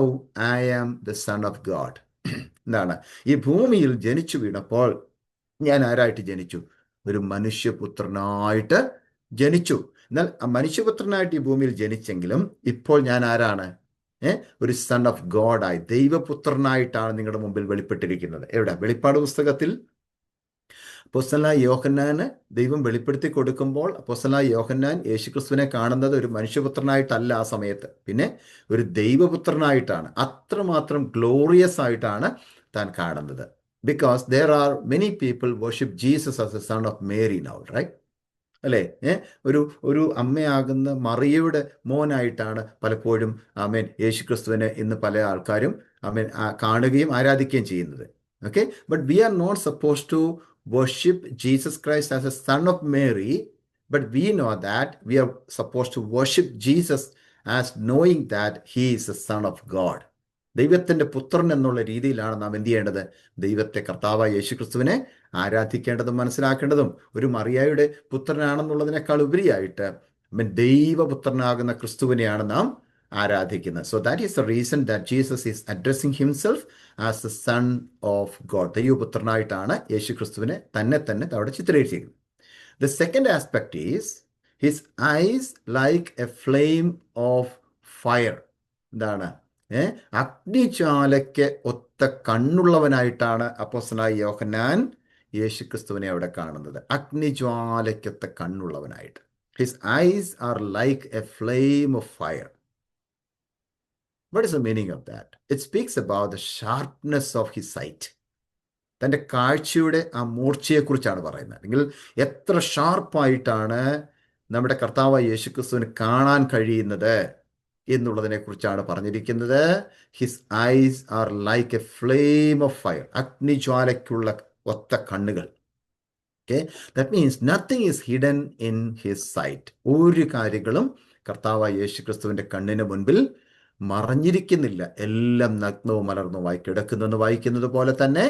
I am the son of God. എന്താണ്? ഈ ഭൂമിയിൽ ജനിച്ചു വീണപ്പോൾ ഞാൻ ആരായിട്ട് ജനിച്ചു? ഒരു മനുഷ്യപുത്രനായിട്ട് ജനിച്ചു. എന്നാൽ മനുഷ്യപുത്രനായിട്ട് ഈ ഭൂമിയിൽ ജനിച്ചെങ്കിലും ഇപ്പോൾ ഞാൻ ആരാണ്? ഒരു സൺ ഓഫ് ഗോഡായി, ദൈവപുത്രനായിട്ടാണ് നിങ്ങളുടെ മുമ്പിൽ വെളിപ്പെട്ടിരിക്കുന്നത്. എവിടെ? വെളിപ്പാട് പുസ്തകത്തിൽ അപ്പോസ്തലനായ യോഹന്നാന് ദൈവം വെളിപ്പെടുത്തി കൊടുക്കുമ്പോൾ അപ്പോസ്തലനായ യോഹന്നാൻ യേശുക്രിസ്തുവിനെ കാണുന്നത് ഒരു മനുഷ്യപുത്രനായിട്ടല്ല ആ സമയത്ത്, പിന്നെ ഒരു ദൈവപുത്രനായിട്ടാണ്. അത്രമാത്രം ഗ്ലോറിയസ് ആയിട്ടാണ് താൻ കാണുന്നത്. Because there are many people worship Jesus as a son of Mary now, right? അല്ലേ? ഒരു അമ്മയാകുന്ന മറിയയുടെ മോനായിട്ടാണ് പലപ്പോഴും യേശുക്രിസ്തുവിനെ ഇന്ന് പല ആൾക്കാരും കാണുകയും ആരാധിക്കുകയും ചെയ്യുന്നത്. Okay, but we are not supposed to worship Jesus Christ as a son of Mary, but we know that we are supposed to worship Jesus as knowing that he is the son of God. ദൈവത്തിൻ്റെ പുത്രൻ എന്നുള്ള രീതിയിലാണ് നാം എന്ത് ചെയ്യേണ്ടത്? ദൈവത്തെ, കർത്താവായ യേശുക്രിസ്തുവിനെ ആരാധിക്കേണ്ടതും മനസ്സിലാക്കേണ്ടതും. ഒരു മറിയയുടെ പുത്രനാണെന്നുള്ളതിനേക്കാൾ ഉപരിയായിട്ട് ദൈവപുത്രനാകുന്ന ക്രിസ്തുവിനെയാണ് നാം ആരാധിക്കുന്നത്. So that is the reason that Jesus is addressing himself as the son of God. ദൈവപുത്രനായിട്ടാണ് യേശുക്രിസ്തുവിനെ തന്നെ അവിടെ ചിത്രീകരിച്ചിരിക്കുന്നത്. The second aspect is his eyes like a flame of fire. എന്താണ്? അഗ്നിജ്വാലയ്ക്ക് ഒത്ത കണ്ണുള്ളവനായിട്ടാണ് അപ്പോസ്തലനായ യോഹന്നാൻ യേശുക്രിസ്തുവിനെ അവിടെ കാണുന്നത്. അഗ്നിജ്വാലയ്ക്കൊത്ത കണ്ണുള്ളവനായിട്ട്. His eyes are like a flame of fire. What is the meaning of that? It speaks about the sharpness of his sight. തൻ്റെ കാഴ്ചയുടെ ആ മൂർച്ചയെക്കുറിച്ചാണ് പറയുന്നത്. അല്ലെങ്കിൽ എത്ര ഷാർപ്പായിട്ടാണ് നമ്മുടെ കർത്താവായ യേശുക്രിസ്തുവിന് കാണാൻ കഴിയുന്നത് എന്നുള്ളതിനെ കുറിച്ചാണ് പറഞ്ഞിരിക്കുന്നത്. His eyes are like a flame of fire. അഗ്നിജ്വാലയ്ക്കുള്ള ഒത്ത കണ്ണുകൾ. Okay, that means nothing is hidden in his sight. ഒരു കാര്യങ്ങളും കർത്താവായ യേശുക്രിസ്തുവിന്റെ കണ്ണിന് മുൻപിൽ മറഞ്ഞിരിക്കുന്നില്ല. എല്ലാം നഗ്നവും മലർന്നുമായി കിടക്കുന്നെന്ന് വായിക്കുന്നത് പോലെ തന്നെ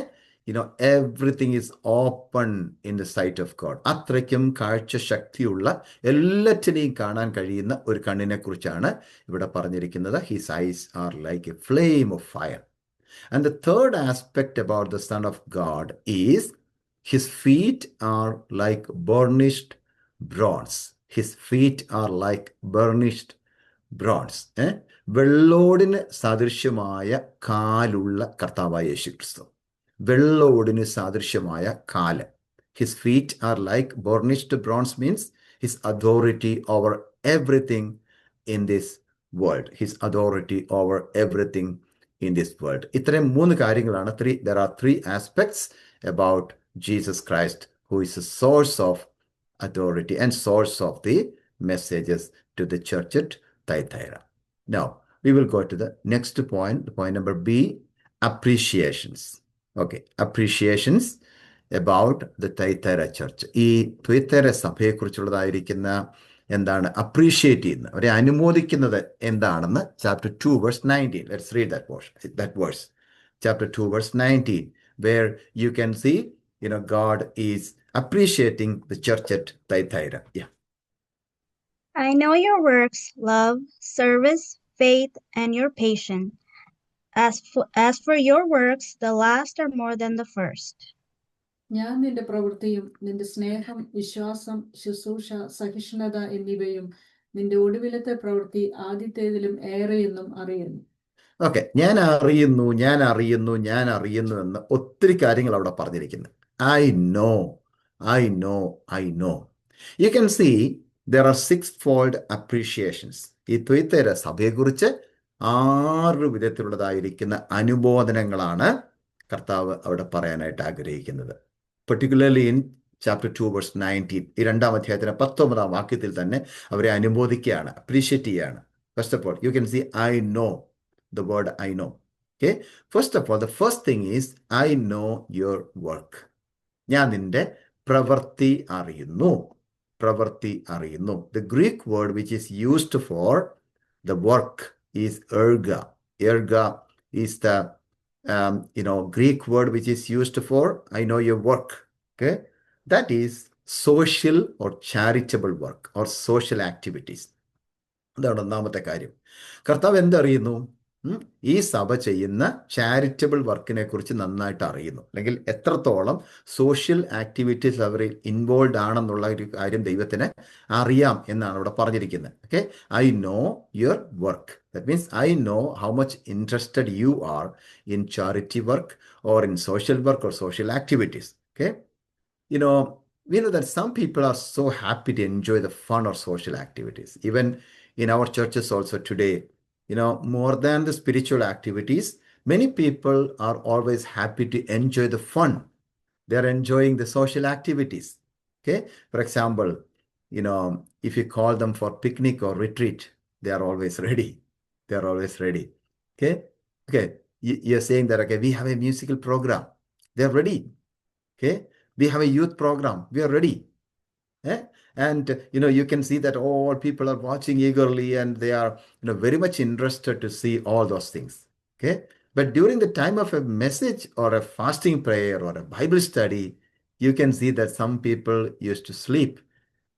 everything is open in the sight of God. അത്രയ്ക്കും കാഴ്ച ശക്തിയുള്ള, എല്ലാറ്റിനെയും കാണാൻ കഴിയുന്ന ഒരു കണ്ണിനെ കുറിച്ചാണ് ഇവിടെ പറഞ്ഞിരിക്കുന്നത്. His eyes are like a flame of fire. And the third aspect about the Son of God is his feet are like burnished bronze. His feet are like burnished bronze. വെള്ളോടിന് സദൃശ്യമായ കാലുള്ള കർത്താവായ യേശുക്രിസ്തു. വെള്ളോടിന് സാദൃശ്യമായ കാല്. His feet are like burnished bronze means his authority over everything in this world. His authority over everything in this world. ഇത്രയും 3 കാര്യങ്ങളാണ്. There are 3 aspects about Jesus Christ, who is the source of authority and source of the messages to the church at Thyatira. Now, we will go to the next point, point number B, appreciations. Okay, appreciations about the Thyatira church. ഈ ത്വൈത്തൈര സഭയെക്കുറിച്ചുള്ളതായിരിക്കുന്ന എന്താണ് അപ്രീഷിയേറ്റ് ചെയ്യുന്നത്, അവരെ അനുമോദിക്കുന്നത് എന്താണെന്ന് chapter 2 verse 19. Let's read that verse. Chapter 2 verse 19, where you can see, God is appreciating the church at Thyatira. Yeah. I know your works, love, service, faith, and your patience. As for your works, the last are more than the first. ഞാൻ നിന്റെ പ്രവൃത്തിയും നിന്റെ സ്നേഹം, വിശ്വാസം, ശുശ്രൂഷ, സഹിഷ്ണുത എന്നിവയും നിന്റെ ഒടുവിലത്തെ പ്രവൃത്തി ആദ്യത്തേതിലും ഏറെയെന്നും അറിയുന്നു. ഓക്കെ, ഞാൻ അറിയുന്നു എന്ന് ഒത്തിരി കാര്യങ്ങൾ അവിടെ പറഞ്ഞിരിക്കുന്നു. I know. You can see there are 6-fold appreciations. ഈ ത്വൈത്തൈര സഭയെക്കുറിച്ച് 6 വിധത്തിലുള്ളതായിരിക്കുന്ന അനുബോധനങ്ങളാണ് കർത്താവ് അവിടെ പറയാനായിട്ട് ആഗ്രഹിക്കുന്നത്. Particularly in chapter 2 verse 19, ഈ 2-ാം അധ്യായത്തിന് 19-ാം വാക്യത്തിൽ തന്നെ അവരെ അനുമോദിക്കുകയാണ്, അപ്രീഷിയേറ്റ് ചെയ്യുകയാണ്. First of all, you can see I know, the word I know. Okay, first of all, the first thing is I know your work. ഞാൻ നിന്റെ പ്രവൃത്തി അറിയുന്നു. The Greek word which is used for the work is erga. Erga is the Greek word which is used for I know your work. Okay, that is social or charitable work or social activities. അതാണ് ഒന്നാമത്തെ കാര്യം. കർത്താവ് എന്തറിയുന്നു? ഈ സഭ ചെയ്യുന്ന ചാരിറ്റബിൾ വർക്കിനെ കുറിച്ച് നന്നായിട്ട് അറിയുന്നു, അല്ലെങ്കിൽ എത്രത്തോളം സോഷ്യൽ ആക്ടിവിറ്റീസ് അവർ ഇൻവോൾവ് ആണെന്നുള്ള ഒരു കാര്യം ദൈവത്തിന് അറിയാം എന്നാണ് ഇവിടെ പറഞ്ഞിരിക്കുന്നത്. Okay, I know your work. That means I know how much interested you are in charity work or in social work or social activities. Okay, we know that some people are so happy to enjoy the fun or social activities. Even in our churches also today, more than the spiritual activities, many people are always happy to enjoy the fun. They are enjoying the social activities. Okay, for example, if you call them for picnic or retreat, they are always ready. Okay, you're saying that, okay, we have a musical program, they are ready. Okay, we have a youth program, we are ready. And you can see that all people are watching eagerly and they are very much interested to see all those things. Okay, but during the time of a message or a fasting prayer or a Bible study, you can see that some people used to sleep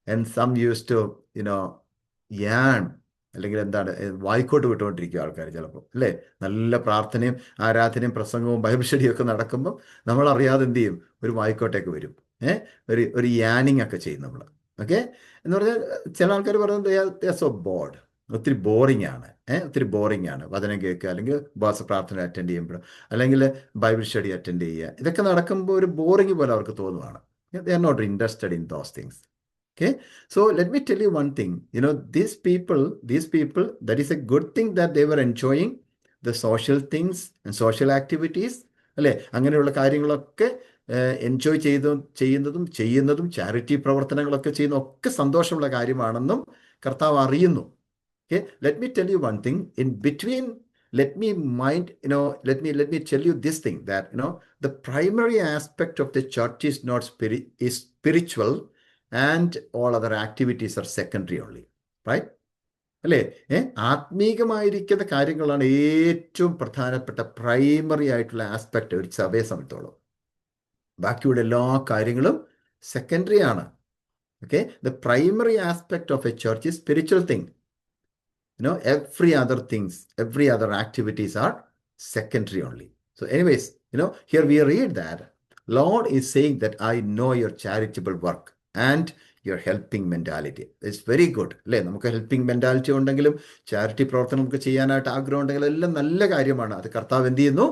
and some used to yarn, അല്ലെങ്കിൽ എന്താണ് വായിക്കോട്ട് വിട്ടുകൊണ്ടിരിക്കുക ആൾക്കാർ ചിലപ്പോൾ, അല്ലേ? നല്ല പ്രാർത്ഥനയും ആരാധനയും പ്രസംഗവും ബൈബിൾ സ്റ്റഡിയും ഒക്കെ നടക്കുമ്പോൾ നമ്മൾ അറിയാതെ എന്ത് ചെയ്യും, ഒരു വായിക്കോട്ടേക്ക് വരും, ഒരു യാനിങ് ഒക്കെ ചെയ്യും നമ്മൾ. ഓക്കെ, എന്ന് പറഞ്ഞാൽ ചില ആൾക്കാർ പറയുന്നത് സോ ബോർഡ്, ഒത്തിരി ബോറിംഗ് ആണ് വചനം കേൾക്കുക, അല്ലെങ്കിൽ ഉപവാസ പ്രാർത്ഥന അറ്റൻഡ് ചെയ്യുമ്പോൾ, അല്ലെങ്കിൽ ബൈബിൾ സ്റ്റഡി അറ്റൻഡ് ചെയ്യുക, ഇതൊക്കെ നടക്കുമ്പോൾ ഒരു ബോറിംഗ് പോലെ അവർക്ക് തോന്നുവാണ്. They are not interested in those things. Okay, so let me tell you one thing. These people, that is a good thing that they were enjoying the social things and social activities. അല്ലേ? അങ്ങനെയുള്ള കാര്യങ്ങളൊക്കെ എൻജോയ് ചെയ്യുന്നതും ചാരിറ്റി പ്രവർത്തനങ്ങളൊക്കെ ചെയ്യുന്ന ഒക്കെ സന്തോഷമുള്ള കാര്യമാണെന്നും കർത്താവ് അറിയുന്നു. Okay, let me tell you one thing. In between, let me tell you this thing, that the primary aspect of the church is not is spiritual, and all other activities are secondary only. Right? അല്ലേ? ആത്മീകമായിരിക്കുന്ന കാര്യങ്ങളാണ് ഏറ്റവും പ്രധാനപ്പെട്ട പ്രൈമറി ആയിട്ടുള്ള ആസ്പെക്ട് ഒരു സഭയെ സംബന്ധിച്ചോളം. ബാക്കിയുള്ള എല്ലാ കാര്യങ്ങളും സെക്കൻഡറി ആണ്. Okay, the primary aspect of A church is spiritual thing. Every other activities are secondary only. So anyways, here we read that Lord is saying that I know your charitable work and your helping mentality. It's very good. അല്ലേ? നമുക്ക് ഹെൽപ്പിംഗ് മെന്റാലിറ്റി ഉണ്ടെങ്കിലും ചാരിറ്റി പ്രവർത്തനം നമുക്ക് ചെയ്യാനായിട്ട് ആഗ്രഹം ഉണ്ടെങ്കിലും എല്ലാം നല്ല കാര്യമാണ്. അത് കർത്താവ് എന്ത് ചെയ്യുന്നു?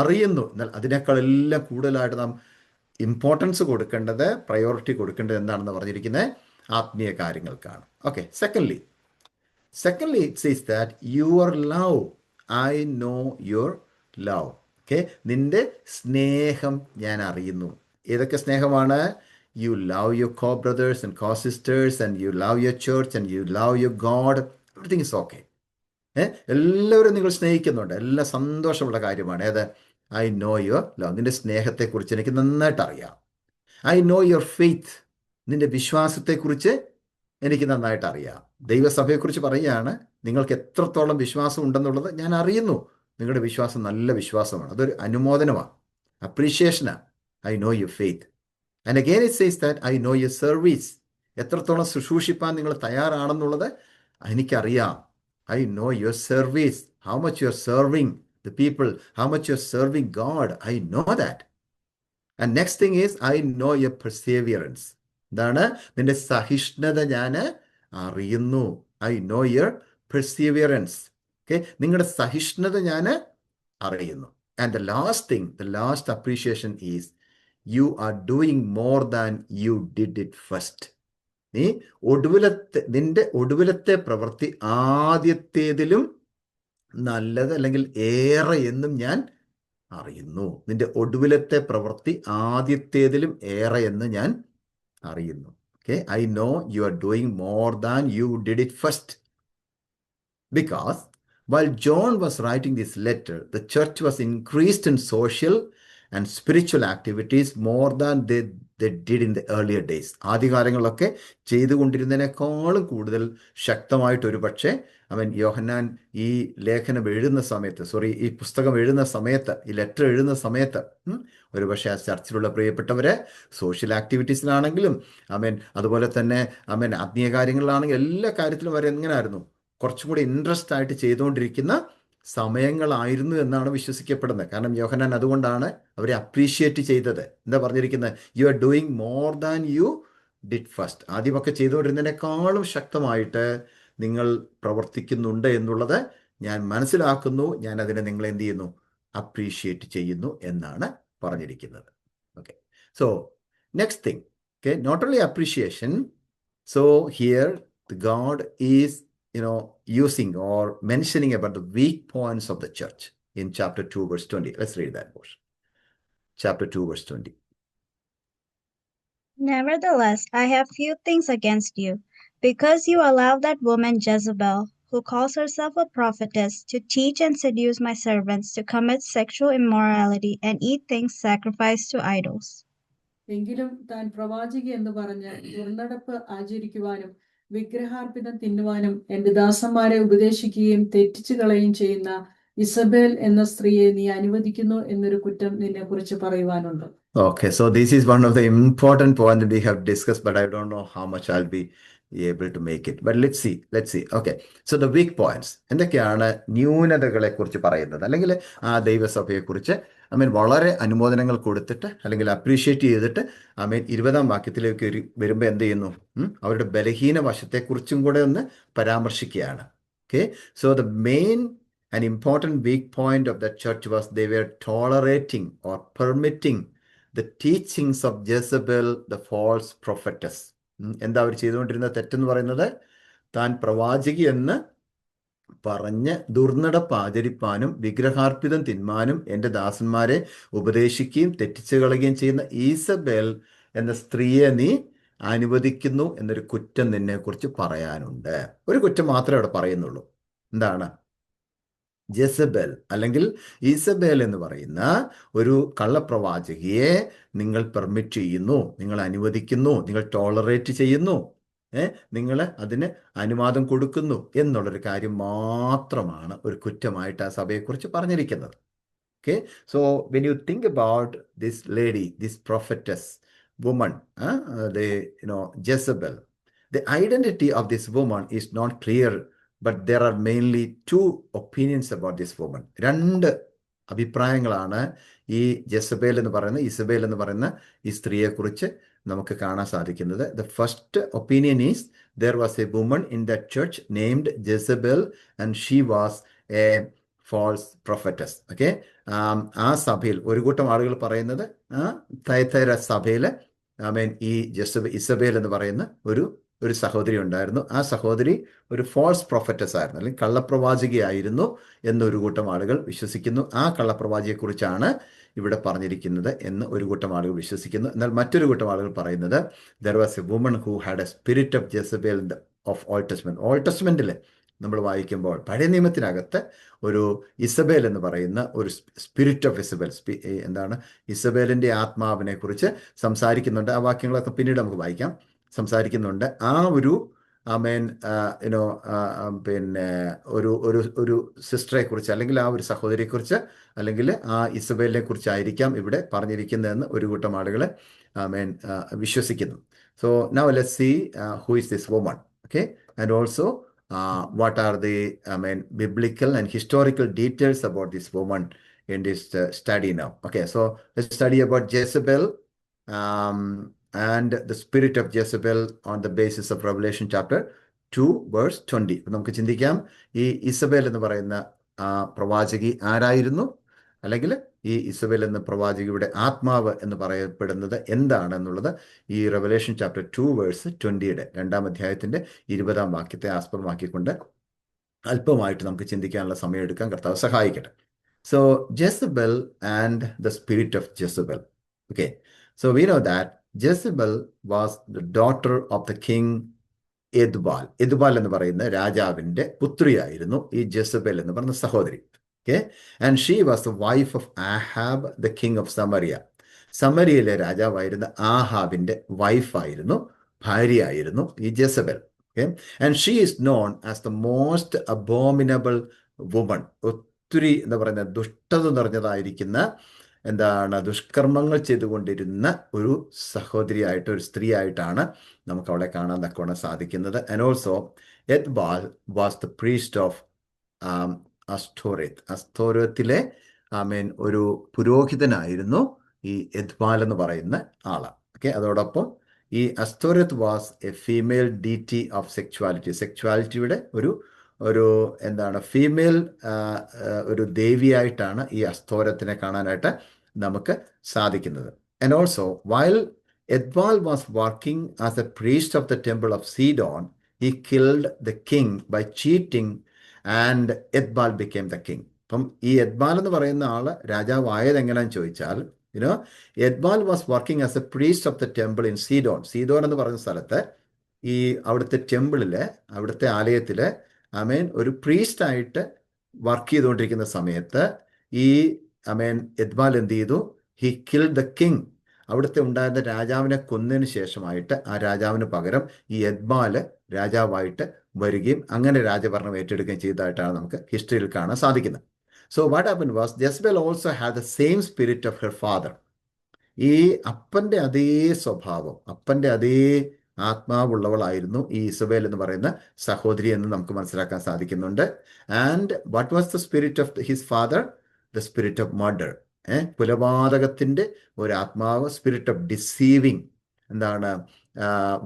അറിയുന്നു. എന്നാൽ അതിനേക്കാൾ എല്ലാം കൂടുതലായിട്ട് നാം ഇമ്പോർട്ടൻസ് കൊടുക്കേണ്ടത്, പ്രയോറിറ്റി കൊടുക്കേണ്ടത് എന്താണെന്ന് പറഞ്ഞിരിക്കുന്നത് ആത്മീയ കാര്യങ്ങൾക്കാണ്. Okay, secondly it says that your love, I know your love. Okay, നിന്റെ സ്നേഹം ഞാൻ അറിയുന്നു. ഏതൊക്കെ സ്നേഹമാണ്? you love your co-brothers and co-sisters, and you love your church, and you love your God. Everything is okay. എല്ലാവരും നിങ്ങൾ സ്നേഹിക്കുന്നുണ്ട്, എല്ലാം സന്തോഷമുള്ള കാര്യമാണ്. ഏത്? I know your love. നിന്റെ സ്നേഹത്തെക്കുറിച്ച് എനിക്ക് നന്നായിട്ട് അറിയാം. I know your faith. നിന്റെ വിശ്വാസത്തെക്കുറിച്ച് എനിക്ക് നന്നായിട്ട് അറിയാം. ദൈവസഭയെക്കുറിച്ച് പറയുകയാണ്, നിങ്ങൾക്ക് എത്രത്തോളം വിശ്വാസം ഉണ്ടെന്നുള്ളത് ഞാൻ അറിയുന്നു. നിങ്ങളുടെ വിശ്വാസം നല്ല വിശ്വാസമാണ്. അതൊരു അനുമോദനമാണ്, അപ്രീഷിയേഷനാണ്. I know your faith. And again it says that I know your service. എത്രത്തോളം ശുശ്രൂഷിപ്പാൻ നിങ്ങൾ തയ്യാറാണെന്നുള്ളത് എനിക്കറിയാം. I know your service, how much you're serving the people, how much you're serving God. I know that. And next thing is, I know your perseverance. എന്താണ്? നിന്റെ സഹിഷ്ണുത ഞാൻ അറിയുന്നു. I know your perseverance. Okay? നിങ്ങളുടെ സഹിഷ്ണുത ഞാൻ അറിയുന്നു. And the last thing, the last appreciation is, you are doing more than you did it first. നിന്റെ ഒടുവിലത്തെ പ്രവൃത്തി ആദ്യത്തേതിലും നല്ലത് അല്ലെങ്കിൽ ഏറെ എന്നും ഞാൻ അറിയുന്നു. നിന്റെ ഒടുവിലത്തെ പ്രവൃത്തി ആദ്യത്തേതിലും ഏറെ എന്ന് ഞാൻ അറിയുന്നു. Okay, I know you are doing more than you did it first. Because while John was writing this letter, the church was increased in social and spiritual activities more than they did in the earlier days. ആദ്യകാലങ്ങളിലൊക്കെ ചെയ്തുകൊണ്ടിരുന്നതിനേക്കാളും കൂടുതൽ ശക്തമായിട്ട് ഒരു പക്ഷേ യോഹന്നാൻ ഈ ലേഖനം എഴുതുന്ന സമയത്ത്, ഈ പുസ്തകം എഴുതുന്ന സമയത്ത്, ഈ ലെറ്റർ എഴുതുന്ന സമയത്ത് ഒരു പക്ഷേ ആ ചർച്ചിലുള്ള പ്രിയപ്പെട്ടവരെ സോഷ്യൽ ആക്ടിവിറ്റീസിലാണെങ്കിലും അതുപോലെ തന്നെ ആത്മീയ കാര്യങ്ങളിലാണെങ്കിലും എല്ലാ കാര്യത്തിലും വരെ എങ്ങനെയായിരുന്നു, കുറച്ചും കൂടി ഇൻട്രസ്റ്റ് ആയിട്ട് ചെയ്തുകൊണ്ടിരിക്കുന്ന സമയങ്ങളായിരുന്നു എന്നാണ് വിശ്വസിക്കപ്പെടുന്നത്. കാരണം യോഹന്നാൻ അതുകൊണ്ടാണ് അവരെ അപ്രീഷിയേറ്റ് ചെയ്തത്. എന്താ പറഞ്ഞിരിക്കുന്നത്? You are doing more than you did first. ആദ്യമൊക്കെ ചെയ്തുകൊണ്ടിരുന്നതിനേക്കാളും ശക്തമായിട്ട് നിങ്ങൾ പ്രവർത്തിക്കുന്നുണ്ട് എന്നുള്ളത് ഞാൻ മനസ്സിലാക്കുന്നു. ഞാൻ അതിനെ നിങ്ങൾ എന്ത് ചെയ്യുന്നു? അപ്രീഷിയേറ്റ് ചെയ്യുന്നു എന്നാണ് പറഞ്ഞിരിക്കുന്നത്. Okay, so next thing, okay, not only appreciation. So here God is using or mentioning about the weak points of the church in chapter 2 verse 20. Let's read that portion. Chapter 2 verse 20. Nevertheless, I have few things against you, because you allow that woman Jezebel, who calls herself a prophetess, to teach and seduce my servants to commit sexual immorality and eat things sacrificed to idols. എങ്കിലും താൻ പ്രവാചകി എന്ന് പറഞ്ഞ് ദുർനടപ്പ് ആചരിക്കുവാനും വിഗ്രഹാർപ്പിതം തിന്നുവാനും എന്റെ ദാസന്മാരെ ഉപദേശിക്കുകയും തെറ്റിച്ചു കളയുകയും ചെയ്യുന്ന ഇസബേൽ എന്ന സ്ത്രീയെ നീ അനുവദിക്കുന്നു എന്നൊരു കുറ്റം നിന്നെ കുറിച്ച് പറയുവാനുണ്ട്. Okay, so this is one of the important points that we have discussed, but I don't know how much I'll be able to make it. But let's see. Okay, so the weak points. എന്തൊക്കെയാണ് ന്യൂനതകളെ കുറിച്ച് പറയുന്നത്? അല്ലെങ്കിൽ ആ ദൈവസഭയെക്കുറിച്ച് വളരെ അനുമോദനങ്ങൾ കൊടുത്തിട്ട് അല്ലെങ്കിൽ അപ്രീഷിയേറ്റ് ചെയ്തിട്ട് 20-ാം വാക്യത്തിലേക്ക് വരുമ്പോൾ എന്ത് ചെയ്യുന്നു? അവരുടെ ബലഹീന വശത്തെക്കുറിച്ചും കൂടെ ഒന്ന് പരാമർശിക്കുകയാണ്. Okay, so the main and important weak point of the church was they were tolerating or permitting the teachings of Jezebel, the false prophetess. എന്താ അവർ ചെയ്തുകൊണ്ടിരുന്ന തെറ്റെന്ന് പറയുന്നത്? താൻ പ്രവാചകി എന്ന് പറഞ്ഞ് ദുർനടപ്പ് ആചരിപ്പാനും വിഗ്രഹാർപ്പിതം തിന്മാനും എൻ്റെ ദാസന്മാരെ ഉപദേശിക്കുകയും തെറ്റിച്ചു കളയുകയും ചെയ്യുന്ന ഈസബേൽ എന്ന സ്ത്രീയെ നീ അനുവദിക്കുന്നു എന്നൊരു കുറ്റം നിന്നെ കുറിച്ച് പറയാനുണ്ട്. ഒരു കുറ്റം മാത്രമേ അവിടെ പറയുന്നുള്ളൂ. എന്താണ്? ജെസബേൽ അല്ലെങ്കിൽ ഈസബേൽ എന്ന് പറയുന്ന ഒരു കള്ളപ്രവാചകിയെ നിങ്ങൾ പെർമിറ്റ് ചെയ്യുന്നു, നിങ്ങൾ അനുവദിക്കുന്നു, നിങ്ങൾ ടോളറേറ്റ് ചെയ്യുന്നു, നിങ്ങൾ അതിന് അനുവാദം കൊടുക്കുന്നു എന്നുള്ളൊരു കാര്യം മാത്രമാണ് ഒരു കുറ്റമായിട്ട് ആ സഭയെക്കുറിച്ച് പറഞ്ഞിരിക്കുന്നത്. Okay, so when you think about this lady, this prophetess woman, Jezebel, the identity of this woman is not clear, but there are mainly two opinions about this woman. രണ്ട് അഭിപ്രായങ്ങളാണ് ഈ ജെസബേൽ എന്ന് പറയുന്ന ഇസബേൽ എന്ന് പറയുന്ന ഈ സ്ത്രീയെക്കുറിച്ച് നമുക്ക് കാണാൻ സാധിക്കുന്നത്. The first opinion is there was a woman in that church named Jezebel and she was a false prophetess. Okay, ആ സഭയിൽ ഒരു കൂട്ടം ആളുകൾ പറയുന്നത് തൈത്തൈര സഭയിൽ ഈ ഇസബേൽ എന്ന് പറയുന്ന ഒരു സഹോദരി ഉണ്ടായിരുന്നു. ആ സഹോദരി ഒരു ഫോൾസ് പ്രൊഫറ്റസ് ആയിരുന്നു, അല്ലെങ്കിൽ കള്ളപ്രവാചകയായിരുന്നു എന്നൊരു കൂട്ടം ആളുകൾ വിശ്വസിക്കുന്നു. ആ കള്ളപ്രവാചകയെക്കുറിച്ചാണ് ഇവിടെ പറഞ്ഞിരിക്കുന്നത് എന്ന് ഒരു കൂട്ടം ആളുകൾ വിശ്വസിക്കുന്നു. എന്നാൽ മറ്റൊരു കൂട്ടം ആളുകൾ പറയുന്നത് there was a woman who had a spirit of Jezebel of old testament. Old ടെസ്റ്റ്മെന്റിൽ നമ്മൾ വായിക്കുമ്പോൾ പഴയ നിയമത്തിനകത്ത് ഒരു ഇസബേൽ എന്ന് പറയുന്ന ഒരു സ്പിരിറ്റ് ഓഫ് ഇസബേൽ, എന്താണ് ഇസബേലിൻ്റെ ആത്മാവിനെ കുറിച്ച് സംസാരിക്കുന്നുണ്ട്. ആ വാക്യങ്ങളൊക്കെ പിന്നീട് നമുക്ക് വായിക്കാം. സംസാരിക്കുന്നുണ്ട്. ആ ഒരു യുനോ പിന്നെ ഒരു ഒരു ഒരു സിസ്റ്ററെ കുറിച്ച്, അല്ലെങ്കിൽ ആ ഒരു സഹോദരിയെക്കുറിച്ച്, അല്ലെങ്കിൽ ആ ഇസബേലിനെ കുറിച്ചായിരിക്കാം ഇവിടെ പറഞ്ഞിരിക്കുന്നതെന്ന് ഒരു കൂട്ടം ആളുകൾ വിശ്വസിക്കുന്നു. So now let's see who is this woman, okay, and also what are the biblical and historical details about this woman in this study now. Okay, so let's study about Jezebel and the spirit of Jezebel on the basis of Revelation chapter 2 verse 20. നമുക്ക് ചിന്തിക്കാം, ഈ ഇസബേൽ എന്ന് പറയുന്ന പ്രവാചകി ആരായിരുന്നു, അല്ലെങ്കിൽ ഈ ഇസബേൽ എന്ന പ്രവാചകിയുടെ ആത്മാവ് എന്ന് പറയപ്പെടുന്നത് എന്താണെന്നുള്ളത് ഈ റെവലേഷൻ ചാപ്റ്റർ 2 വേഴ്സ് 20 2-ാം അധ്യായത്തിൻ്റെ 20-ാം വാക്യത്തെ ആസ്പദമാക്കിക്കൊണ്ട് അല്പമായിട്ട് നമുക്ക് ചിന്തിക്കാനുള്ള സമയം എടുക്കാൻ കർത്താവ് സഹായിക്കട്ടെ. So Jezebel and the spirit of Jezebel. Okay, so we know that Jezebel was the daughter of the king Ethbaal. Ethbaal എന്ന് പറയുന്ന രാജാവിൻ്റെ പുത്രിയായിരുന്നു ഈ ജെസബൽ എന്ന് പറയുന്ന സഹോദരി. Okay, and she was the wife of Ahab, the king of Samaria. സമരിയയിലെ രാജാവായിരുന്ന ആഹാബിന്റെ വൈഫായിരുന്നു, ഭാര്യയായിരുന്നു ഈ ജെസബൽ. Okay, and she is known as the most abominable woman. ഒത്തിരി എന്താ പറയുന്ന ദുഷ്ടത നിറഞ്ഞതായിരിക്കുന്ന, ദുഷ്കർമ്മങ്ങൾ ചെയ്തുകൊണ്ടിരുന്ന ഒരു സഹോദരിയായിട്ട്, ഒരു സ്ത്രീയായിട്ടാണ് നമുക്ക് അവളെ കാണാൻ തക്കവണ്ണം സാധിക്കുന്നത്. And also Ethbaal was the priest of അസ്തോരത്തിലെ ഒരു പുരോഹിതനായിരുന്നു ഈ എദ്ബാൽ എന്ന് പറയുന്ന ആള്. ഓക്കെ, അതോടൊപ്പം ഈ Ashtoreth was a female deity of സെക്ച്വാലിറ്റിയുടെ ഒരു ഫീമെയിൽ ഒരു ദേവിയായിട്ടാണ് ഈ അസ്തോരത്തിനെ കാണാനായിട്ട് നമുക്ക് സാധിക്കുന്നത്. And also while Ethbaal was working as a priest of the temple of Sidon, he killed the king by cheating and Ethbaal became the king. അപ്പം ഈ എദ്ബാൽ എന്ന് പറയുന്ന ആള് രാജാവായത് എങ്ങനെയാണെന്ന് ചോദിച്ചാൽ, Ethbaal was working as a priest of the temple in Sidon. Sidon എന്ന് പറയുന്ന സ്ഥലത്ത് ഈ അവിടുത്തെ ടെമ്പിളില്, അവിടുത്തെ ആലയത്തില് ഒരു പ്രീസ്റ്റായിട്ട് വർക്ക് ചെയ്തുകൊണ്ടിരിക്കുന്ന സമയത്ത് ഈ എദ്ബാൽ എന്ത് ചെയ്തു? He killed the king. അവിടുത്തെ ഉണ്ടായിരുന്ന രാജാവിനെ കൊന്നതിന് ശേഷമായിട്ട് ആ രാജാവിന് പകരം ഈ എദ്ബാൽ രാജാവായിട്ട് വരികയും അങ്ങനെ രാജഭരണം ഏറ്റെടുക്കുകയും ചെയ്തതായിട്ടാണ് നമുക്ക് ഹിസ്റ്ററിയിൽ കാണാൻ സാധിക്കുന്നത്. So what happen was Jezebel also had the same spirit of her father. ഈ അപ്പൻ്റെ അതേ സ്വഭാവം, അപ്പൻ്റെ അതേ ആത്മാവുള്ളവളായിരുന്നു ഈ ഇസബേൽ എന്ന് പറയുന്ന സഹോദരി എന്ന് നമുക്ക് മനസ്സിലാക്കാൻ സാധിക്കുന്നുണ്ട്. And what was the spirit of his father? The spirit of murder. കൊലപാതകത്തിൻ്റെ ഒരാത്മാവ്, സ്പിരിറ്റ് ഓഫ് ഡിസീവിങ്,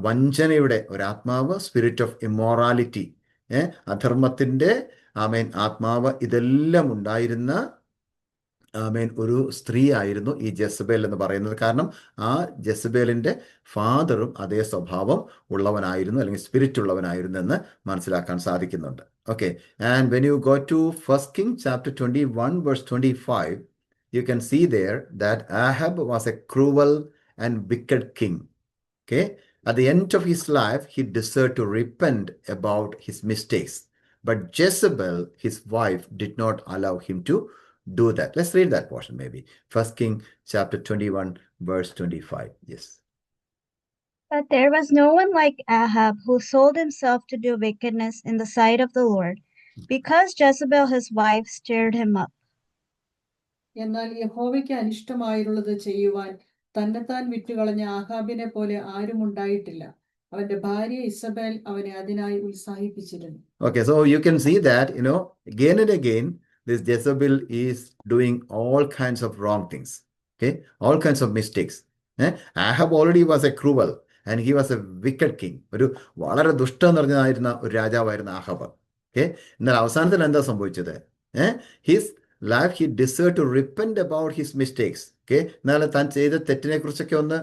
വഞ്ചനയുടെ ഒരാത്മാവ്, സ്പിരിറ്റ് ഓഫ് ഇമ്മോറാലിറ്റി, അധർമ്മത്തിൻ്റെ ആത്മാവ്, ഇതെല്ലാം ഉണ്ടായിരുന്ന ഒരു സ്ത്രീ ആയിരുന്നു ഈ ജെസബേൽ എന്ന് പറയുന്നത്. കാരണം ആ ജെസബേലിൻ്റെ ഫാദറും അതേ സ്വഭാവം ഉള്ളവനായിരുന്നു, അല്ലെങ്കിൽ സ്പിരിറ്റ് ഉള്ളവനായിരുന്നു എന്ന് മനസ്സിലാക്കാൻ സാധിക്കുന്നുണ്ട്. Okay, and when you go to 1 Kings chapter 21 verse 25, you can see there that Ahab was a cruel and wicked king. Okay, at the end of his life, he deserved to repent about his mistakes. But Jezebel, his wife, did not allow him to do that. Let's read that portion maybe. 1 Kings chapter 21 verse 25. Yes. But there was no one like Ahab who sold himself to do wickedness in the sight of the Lord, because Jezebel his wife stirred him up. എന്നാൽ യഹോവയ്ക്ക് അനിഷ്ടമായുള്ളത് ചെയ്യുവാൻ തന്നെത്താൻ വിറ്റുകളഞ്ഞ ആഹാബിനെ പോലെ ആരും ഉണ്ടായിട്ടില്ല. അവന്റെ ഭാര്യ ഇസബേൽ അവനെ അതിനായി ഉത്സാഹിപ്പിച്ചിരുന്നു. Okay, so you can see that, again and again, this Jezebel is doing all kinds of wrong things. Okay, all kinds of mistakes. Ahab already was a cruel and he was a wicked king. ഒരു വളരെ ദുഷ്ടം നിറഞ്ഞതായിരുന്ന ഒരു രാജാവായിരുന്നു ആഹാബ്. ഓക്കെ, എന്നാൽ അവസാനത്തിൽ എന്താ സംഭവിച്ചത്? His life he deserve to repent about his mistakes. Okay, എന്നാൽ താൻ ചെയ്ത തെറ്റിനെ കുറിച്ചൊക്കെ ഒന്ന്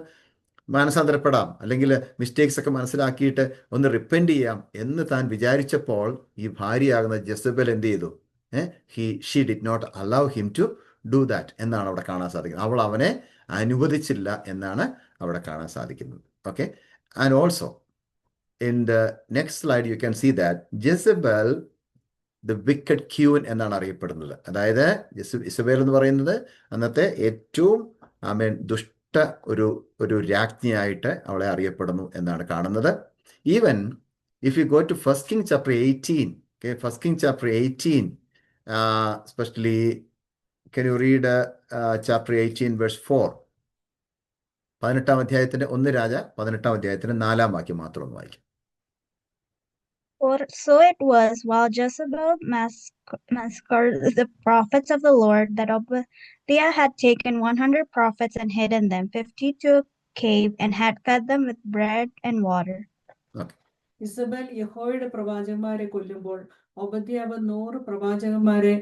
മാനസാന്തരപ്പെടാം, അല്ലെങ്കിൽ മിസ്റ്റേക്സ് ഒക്കെ മനസ്സിലാക്കിയിട്ട് ഒന്ന് റിപ്പൻറ്റ് ചെയ്യാം എന്ന് താൻ വിചാരിച്ചപ്പോൾ ഈ ഭാര്യയാകുന്ന ജെസബൽ എന്ത് ചെയ്തു? She did not allow him to do that എന്നാണ് അവിടെ കാണാൻ സാധിക്കുന്നത്. അവൾ അവനെ അനുവദിച്ചില്ല എന്നാണ് അവിടെ കാണാൻ സാധിക്കുന്നത്. Okay, and also in the next slide you can see that Jezebel the wicked queen എന്നാണ് അറിയപ്പെടുന്നത്. അതായത് ഇസബേൽ എന്ന് പറയുന്നത് അന്നത്തെ ഏറ്റവും ദുഷ്ട ഒരു രാജ്ഞിയായിട്ട് അവളെ അറിയപ്പെടുന്നു എന്നാണ് കാണുന്നത്. Even if you go to first King chapter 18, okay, first King chapter 18, especially can you read chapter 18 verse 4? 18-ാം അധ്യായത്തിന്റെ 1 രാജ 18-ാം അധ്യായത്തിന്റെ 4-ാം വാക്യം മാത്രം ഒന്ന് വായിക്കും. For so it was while Jezebel massacred the prophets of the Lord that Obadiah had taken 100 prophets and hidden them 50 to a cave and had fed them with bread and water. Jezebel യഹോവയുടെ പ്രവാചകന്മാരെ കൊല്ലുമ്പോൾ ഒബദ്യാവ് 100 പ്രവാചകന്മാരെ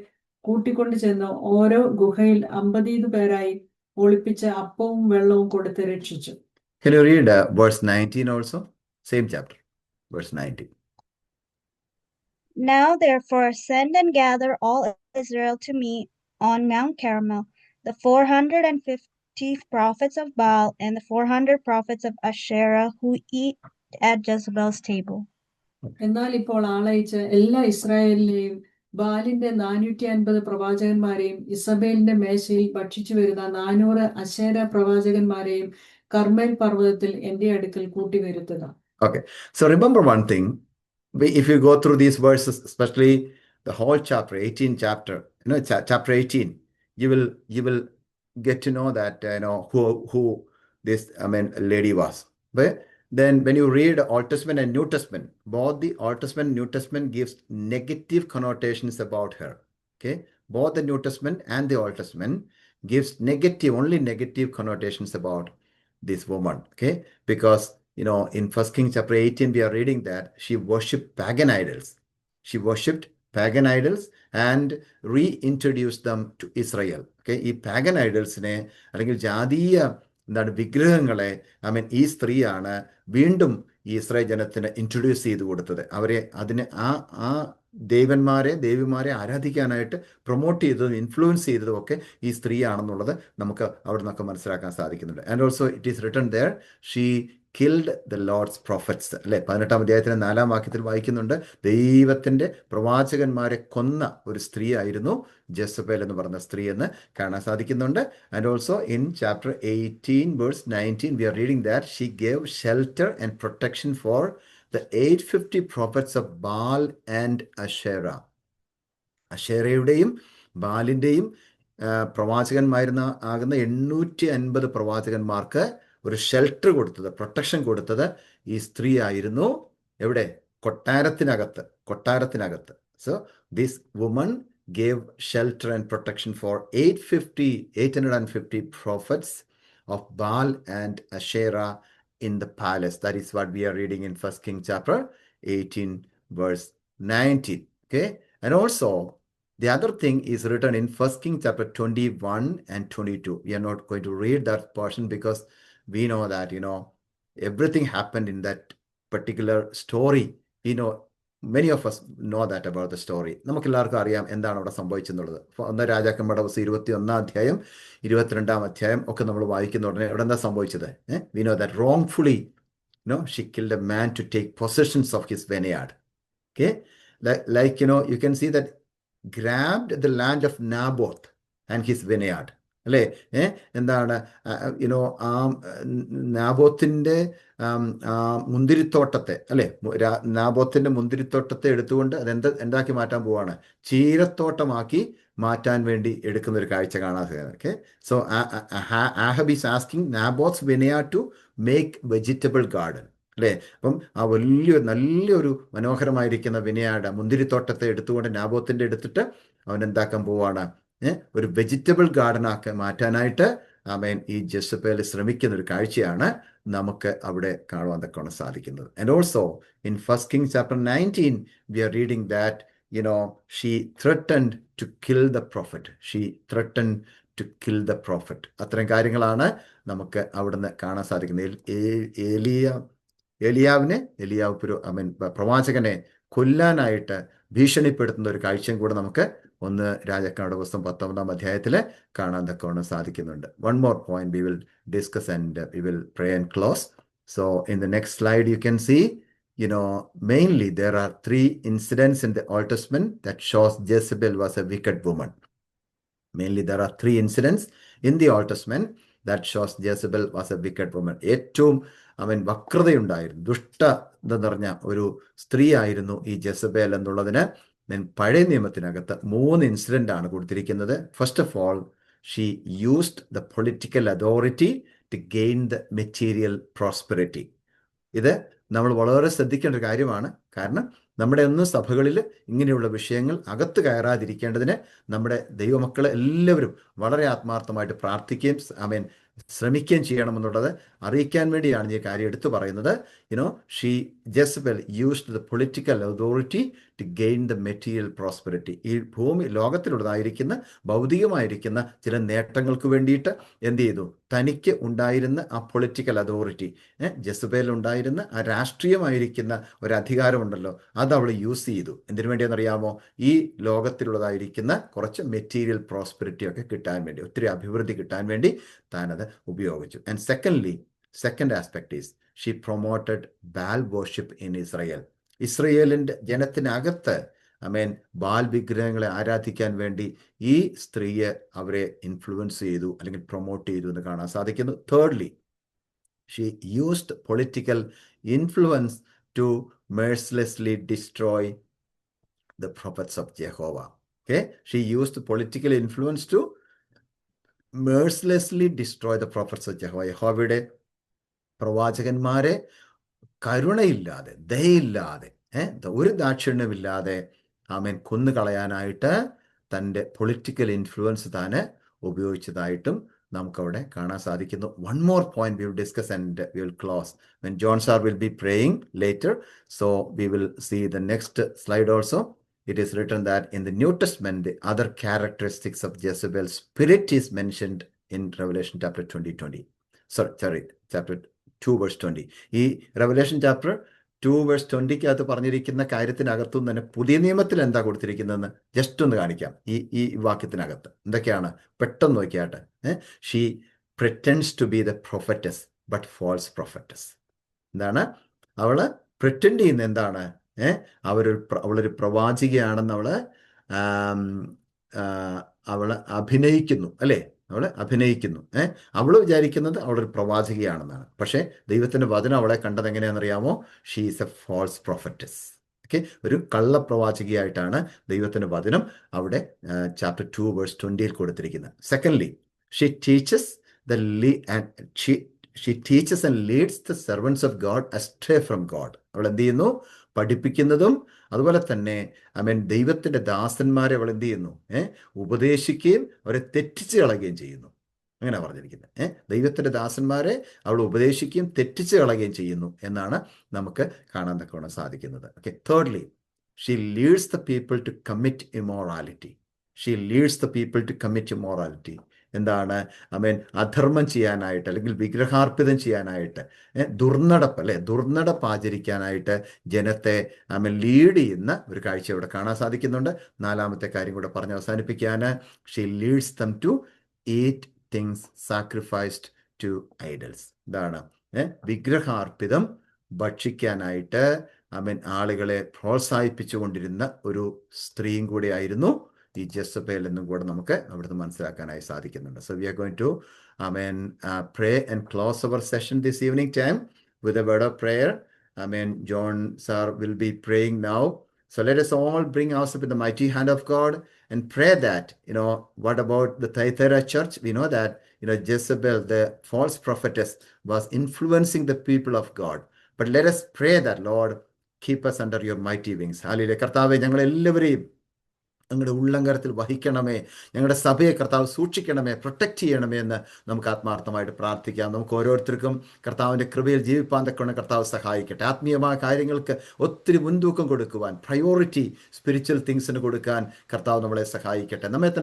കൂട്ടിക്കൊണ്ട് ചെന്ന് ഓരോ ഗുഹയിൽ 50 പേരായി ഒളിപ്പിച്ച് അപ്പവും വെള്ളവും കൊടുത്ത് രക്ഷിച്ചു. Can you read verse 19 also? Same chapter, verse 19. Now therefore send and gather all Israel to me on Mount Carmel, the 450 prophets of Baal and the 400 prophets of Asherah who eat at Jezebel's table. എന്നാൽ ഇപ്പോൾ ആളയച്ച് എല്ലാ ഇസ്രായേലിനെയും ബാലിന്റെ 450 പ്രവാചകന്മാരെയും ഇസബേലിന്റെ മേശയിൽ ഭക്ഷിച്ചു വരുന്ന 400 അശേര പ്രവാചകന്മാരെയും കർമ്മേൽ പർവ്വതത്തിൽ എന്റെ അടുക്കൽ കൂട്ടിവരുത്തുക. Okay, so remember one thing. If you go through these verses, especially the whole chapter, 18 chapter, chapter 18, you will get to know that who this lady was. But then when you read Old Testament and New Testament, both the Old Testament and New Testament gives negative connotations about her. Okay, both the New Testament and the Old Testament gives only negative connotations about this woman. Okay, because in 1 Kings chapter 18, we are reading that she worshipped pagan idols. She worshipped pagan idols and reintroduced them to Israel. Okay, ഈ pagan idolsനെ അല്ലെങ്കിൽ ജാതീയ വിഗ്രഹങ്ങളെ ഈ സ്ത്രീയാണ് വീണ്ടും ഈ ഇസ്രായേൽ ജനത്തിന് ഇൻട്രൊഡ്യൂസ് ചെയ്ത് കൊടുത്തത്. അവരെ അതിനെ ആ ദേവിമാരെ ആരാധിക്കാനായിട്ട് പ്രൊമോട്ട് ചെയ്തതും ഇൻഫ്ലുവൻസ് ചെയ്തതും ഒക്കെ ഈ സ്ത്രീയാണെന്നുള്ളത് നമുക്ക് അവിടെ നിന്നൊക്കെ മനസ്സിലാക്കാൻ സാധിക്കുന്നുണ്ട്. And also it is written there she killed the Lord's prophets. അല്ലെ, 18-ാം അധ്യായത്തിന് 4-ാം വാക്യത്തിൽ വായിക്കുന്നുണ്ട്, ദൈവത്തിന്റെ പ്രവാചകന്മാരെ കൊന്ന ഒരു സ്ത്രീ ആയിരുന്നു ജെസബേൽ എന്ന് പറഞ്ഞ സ്ത്രീ എന്ന് കാണാൻ സാധിക്കുന്നുണ്ട്. And also in chapter 18 verse 19 we are reading that she gave shelter and protection for the 850 prophets of Baal and Asherah. അശേരയുടെയും ബാലിന്റെയും പ്രവാചകന്മാരുന്ന 850 പ്രവാചകന്മാർക്ക് ഒരു ഷെൽട്ടർ കൊടുത്തത്, പ്രൊട്ടക്ഷൻ കൊടുത്തത് ഈ സ്ത്രീ ആയിരുന്നു. എവിടെ? കൊട്ടാരത്തിനകത്ത്. So this woman gave shelter and protection for 850 prophets of Baal and Asherah in the palace. That is what we are reading in 1 Kings chapter 18 verse 19. Okay, and also the other thing is written in 1 Kings chapter 21 and 22. We are not going to read that portion because we know that everything happened in that particular story. Many of us know that about the story. നമുക്ക് എല്ലാവർക്കും അറിയാം എന്താണ് അവിടെ സംഭവിച്ചെന്നുള്ളത്. 1 രാജാക്കന്മാരുടെ പുസ്തകം 21-ാം അധ്യായം 22-ാം അധ്യായം ഒക്കെ നമ്മൾ വായിക്കുന്ന ഉടനെ അവിടെ എന്താ സംഭവിച്ചത്? We know that wrongfully she killed a man to take possessions of his vineyard. Okay, like you can see that grabbed the land of Naboth and his vineyard. അല്ലേ, എന്താണ് നാബോത്തിന്റെ മുന്തിരിത്തോട്ടത്തെ, അല്ലെ, നാബോത്തിന്റെ മുന്തിരിത്തോട്ടത്തെ എടുത്തുകൊണ്ട് എന്താക്കി മാറ്റാൻ പോവാണ്? ചീരത്തോട്ടമാക്കി മാറ്റാൻ വേണ്ടി എടുക്കുന്ന ഒരു കാഴ്ച കാണാൻ സാധിക്കും. Okay, so Ahab is asking Naboth's vineyard to make vegetable garden. അല്ലേ, അപ്പം ആ നല്ലൊരു മനോഹരമായിരിക്കുന്ന വിനയാർഡ് മുന്തിരിത്തോട്ടത്തെ എടുത്തുകൊണ്ട് നാബോത്തിന്റെ എടുത്തിട്ട് അവൻ എന്താക്കാൻ പോവാണ്? ഒരു വെജിറ്റബിൾ ഗാർഡനാക്കി മാറ്റാനായിട്ട് ഈ ജെസബേൽ ശ്രമിക്കുന്ന ഒരു കാഴ്ചയാണ് നമുക്ക് അവിടെ കാണുവാൻ സാധിക്കുന്നത്. And also in 1 Kings chapter 19 we are reading that she threatened to kill the prophet. അത്തരം കാര്യങ്ങളാണ് നമുക്ക് അവിടുന്ന് കാണാൻ സാധിക്കുന്നത്. പ്രവാചകനെ കൊല്ലാനായിട്ട് ഭീഷണിപ്പെടുത്തുന്ന ഒരു കാഴ്ചയും കൂടെ നമുക്ക് ഒന്ന് രാജാക്കന്മാരുടെ പുസ്തകം 19-ാം അധ്യായത്തിൽ കാണാൻ തക്കവണ്ണം സാധിക്കുന്നുണ്ട്. One more point we will discuss and we will pray and close. So in the next slide you can see, mainly there are 3 incidents in the Old Testament that shows Jezebel was a wicked woman. Mainly there are 3 incidents in the Old Testament that shows Jezebel was a wicked woman. ഏറ്റവും വക്രതയുണ്ടായിരുന്നു, ദുഷ്ടത നിറഞ്ഞ ഒരു സ്ത്രീ ആയിരുന്നു ഈ ജെസബേൽ എന്നുള്ളതിന് പഴയ നിയമത്തിനകത്ത് 3 ഇൻസിഡന്റ് ആണ് കൊടുത്തിരിക്കുന്നത്. First of all, she used the political authority to gain the material prosperity. ഇത് നമ്മൾ വളരെ ശ്രദ്ധിക്കേണ്ട ഒരു കാര്യമാണ്. കാരണം നമ്മുടെ ഒന്നും സഭകളിൽ ഇങ്ങനെയുള്ള വിഷയങ്ങൾ അകത്ത് കയറാതിരിക്കേണ്ടതിന് നമ്മുടെ ദൈവമക്കളെ എല്ലാവരും വളരെ ആത്മാർത്ഥമായിട്ട് പ്രാർത്ഥിക്കുകയും ശ്രമിക്കുകയും ചെയ്യണമെന്നുള്ളത് അറിയിക്കാൻ വേണ്ടിയാണ് ഈ കാര്യം എടുത്തു പറയുന്നത്. Jezebel used the political authority to gain the material prosperity. ഈ ലോകത്തിലുള്ളതായിരിക്കുന്ന ഭൗതികമായിരിക്കുന്ന ചില നേട്ടങ്ങൾക്ക് വേണ്ടിയിട്ട് എന്ത് ചെയ്തു? തനിക്ക് ഉണ്ടായിരുന്ന ആ പൊളിറ്റിക്കൽ അതോറിറ്റി, ജെസബേൽ ഉണ്ടായിരുന്ന ആ രാഷ്ട്രീയമായിരിക്കുന്ന ഒരു അധികാരമുണ്ടല്ലോ, അത് അവൾ യൂസ് ചെയ്തു. എന്തിനു വേണ്ടിയെന്നറിയാമോ? ഈ ലോകത്തിലുള്ളതായിരിക്കുന്ന കുറച്ച് മെറ്റീരിയൽ പ്രോസ്പെറിറ്റി ഒക്കെ കിട്ടാൻ വേണ്ടി, ഒത്തിരി അഭിവൃദ്ധി കിട്ടാൻ വേണ്ടി താനത് ഉപയോഗിച്ചു. And second aspect is she promoted Baal worship in Israel. ഇസ്രയേലിൻ്റെ ജനത്തിനകത്ത് ബാൽ വിഗ്രഹങ്ങളെ ആരാധിക്കാൻ വേണ്ടി ഈ സ്ത്രീയെ അവരെ ഇൻഫ്ലുവൻസ് ചെയ്തു അല്ലെങ്കിൽ പ്രൊമോട്ട് ചെയ്തു എന്ന് കാണാൻ സാധിക്കുന്നു. Thirdly, she used political influence to mercilessly destroy the prophets of Jehovah. Okay, she used political influence to mercilessly destroy the prophets of Jehovah. യഹോവയുടെ പ്രവാചകന്മാരെ കരുണയില്ലാതെ, ദയയില്ലാതെ, ഒരു ദാക്ഷിണ്യമില്ലാതെ കൊന്നുകളയാനായിട്ട് തൻ്റെ പൊളിറ്റിക്കൽ ഇൻഫ്ലുവൻസ് താൻ ഉപയോഗിച്ചതായിട്ടും നമുക്കവിടെ കാണാൻ സാധിക്കുന്നു. One more point we will discuss and we will close when John sir will be praying later. So we will see the next slide also. It is written that in the New Testament the other characteristics of Jezebel's spirit is mentioned in Revelation chapter 20. Chapter 2 verse 20. ഈ Revelation chapter 2 verse 20 പറഞ്ഞിരിക്കുന്ന കാര്യത്തിനകത്തും തന്നെ പുതിയ നിയമത്തിൽ എന്താ കൊടുത്തിരിക്കുന്നതെന്ന് ജസ്റ്റ് ഒന്ന് കാണിക്കാം. ഈ വാക്യത്തിനകത്ത് എന്തൊക്കെയാണ് പെട്ടെന്ന് നോക്കിയാട്ടെ. She pretends to be the prophetess but false prophetess. എന്താണ് അവള് പ്രിറ്റൻഡ് ചെയ്യുന്ന? എന്താണ്? അവളൊരു പ്രവാചികയാണെന്ന് അവള് അഭിനയിക്കുന്നു, അല്ലേ? അവളെ അഭിനയിക്കുന്നു. അവൾ വിചാരിക്കുന്നത് അവളൊരു പ്രവാചികയാണെന്നാണ്. പക്ഷേ ദൈവത്തിൻ്റെ വചനം അവളെ കണ്ടത് എങ്ങനെയാണെന്നറിയാമോ? She is a false prophetess. Okay, ഒരു കള്ളപ്രവാചികയായിട്ടാണ് ദൈവത്തിൻ്റെ വചനം അവിടെ ചാപ്റ്റർ 2 verse 20 കൊടുത്തിരിക്കുന്നത്. Secondly, she teaches and leads the servants of God astray from God. അവൾ എന്ത് ചെയ്യുന്നു? പഠിപ്പിക്കുന്നതും അതുപോലെ തന്നെ ദൈവത്തിൻ്റെ ദാസന്മാരെ അവൾ എന്ത് ചെയ്യുന്നു? ഉപദേശിക്കുകയും അവരെ തെറ്റിച്ച് കളയുകയും ചെയ്യുന്നു. അങ്ങനെ പറഞ്ഞിരിക്കുന്നത്. ദൈവത്തിൻ്റെ ദാസന്മാരെ അവൾ ഉപദേശിക്കുകയും തെറ്റിച്ച് കളയുകയും ചെയ്യുന്നു എന്നാണ് നമുക്ക് കാണാൻ തക്കവണ്ണം സാധിക്കുന്നത്. Okay, thirdly, she leads the people to commit immorality. എന്താണ്? അധർമ്മം ചെയ്യാനായിട്ട് അല്ലെങ്കിൽ വിഗ്രഹാർപ്പിതം ചെയ്യാനായിട്ട്, ദുർനടപ്പ് ആചരിക്കാനായിട്ട് ജനത്തെ ലീഡ് ചെയ്യുന്ന ഒരു കാഴ്ച ഇവിടെ കാണാൻ സാധിക്കുന്നുണ്ട്. 4ാമത്തെ കാര്യം കൂടെ പറഞ്ഞ് അവസാനിപ്പിക്കാൻ, she leads them to eat things sacrificed to idols. എന്താണ്? വിഗ്രഹാർപ്പിതം ഭക്ഷിക്കാനായിട്ട് ആളുകളെ പ്രോത്സാഹിപ്പിച്ചുകൊണ്ടിരുന്ന ഒരു സ്ത്രീയും കൂടെ ആയിരുന്നു ഈ ജെസബേൽ എന്നും കൂടെ നമുക്ക് അവിടുന്ന് മനസ്സിലാക്കാനായി സാധിക്കുന്നുണ്ട്. So we are going to pray and close our session this evening time with a word of prayer. John sir will be praying now. So let us all bring ourselves in the mighty hand of God and pray that, what about the Thyatira church? We know that, Jezebel, the false prophetess, was influencing the people of God. But let us pray that, Lord, keep us under your mighty wings. Hallelujah. കർത്താവേ, ഞങ്ങളെല്ലാവരെയും ഞങ്ങളുടെ ഉള്ളങ്കരത്തിൽ വഹിക്കണമേ, ഞങ്ങളുടെ സഭയെ കർത്താവ് സൂക്ഷിക്കണമേ, പ്രൊട്ടക്റ്റ് ചെയ്യണമേ എന്ന് നമുക്ക് ആത്മാർത്ഥമായിട്ട് പ്രാർത്ഥിക്കാം. നമുക്ക് ഓരോരുത്തർക്കും കർത്താവിൻ്റെ കൃപയിൽ ജീവിപ്പാൻ തക്കവണ്ണം കർത്താവ് സഹായിക്കട്ടെ. ആത്മീയമായ കാര്യങ്ങൾക്ക് ഒത്തിരി മുൻതൂക്കം കൊടുക്കുവാൻ, പ്രയോറിറ്റി സ്പിരിച്വൽ തിങ്സിന് കൊടുക്കാൻ കർത്താവ് നമ്മളെ സഹായിക്കട്ടെ. നമ്മെ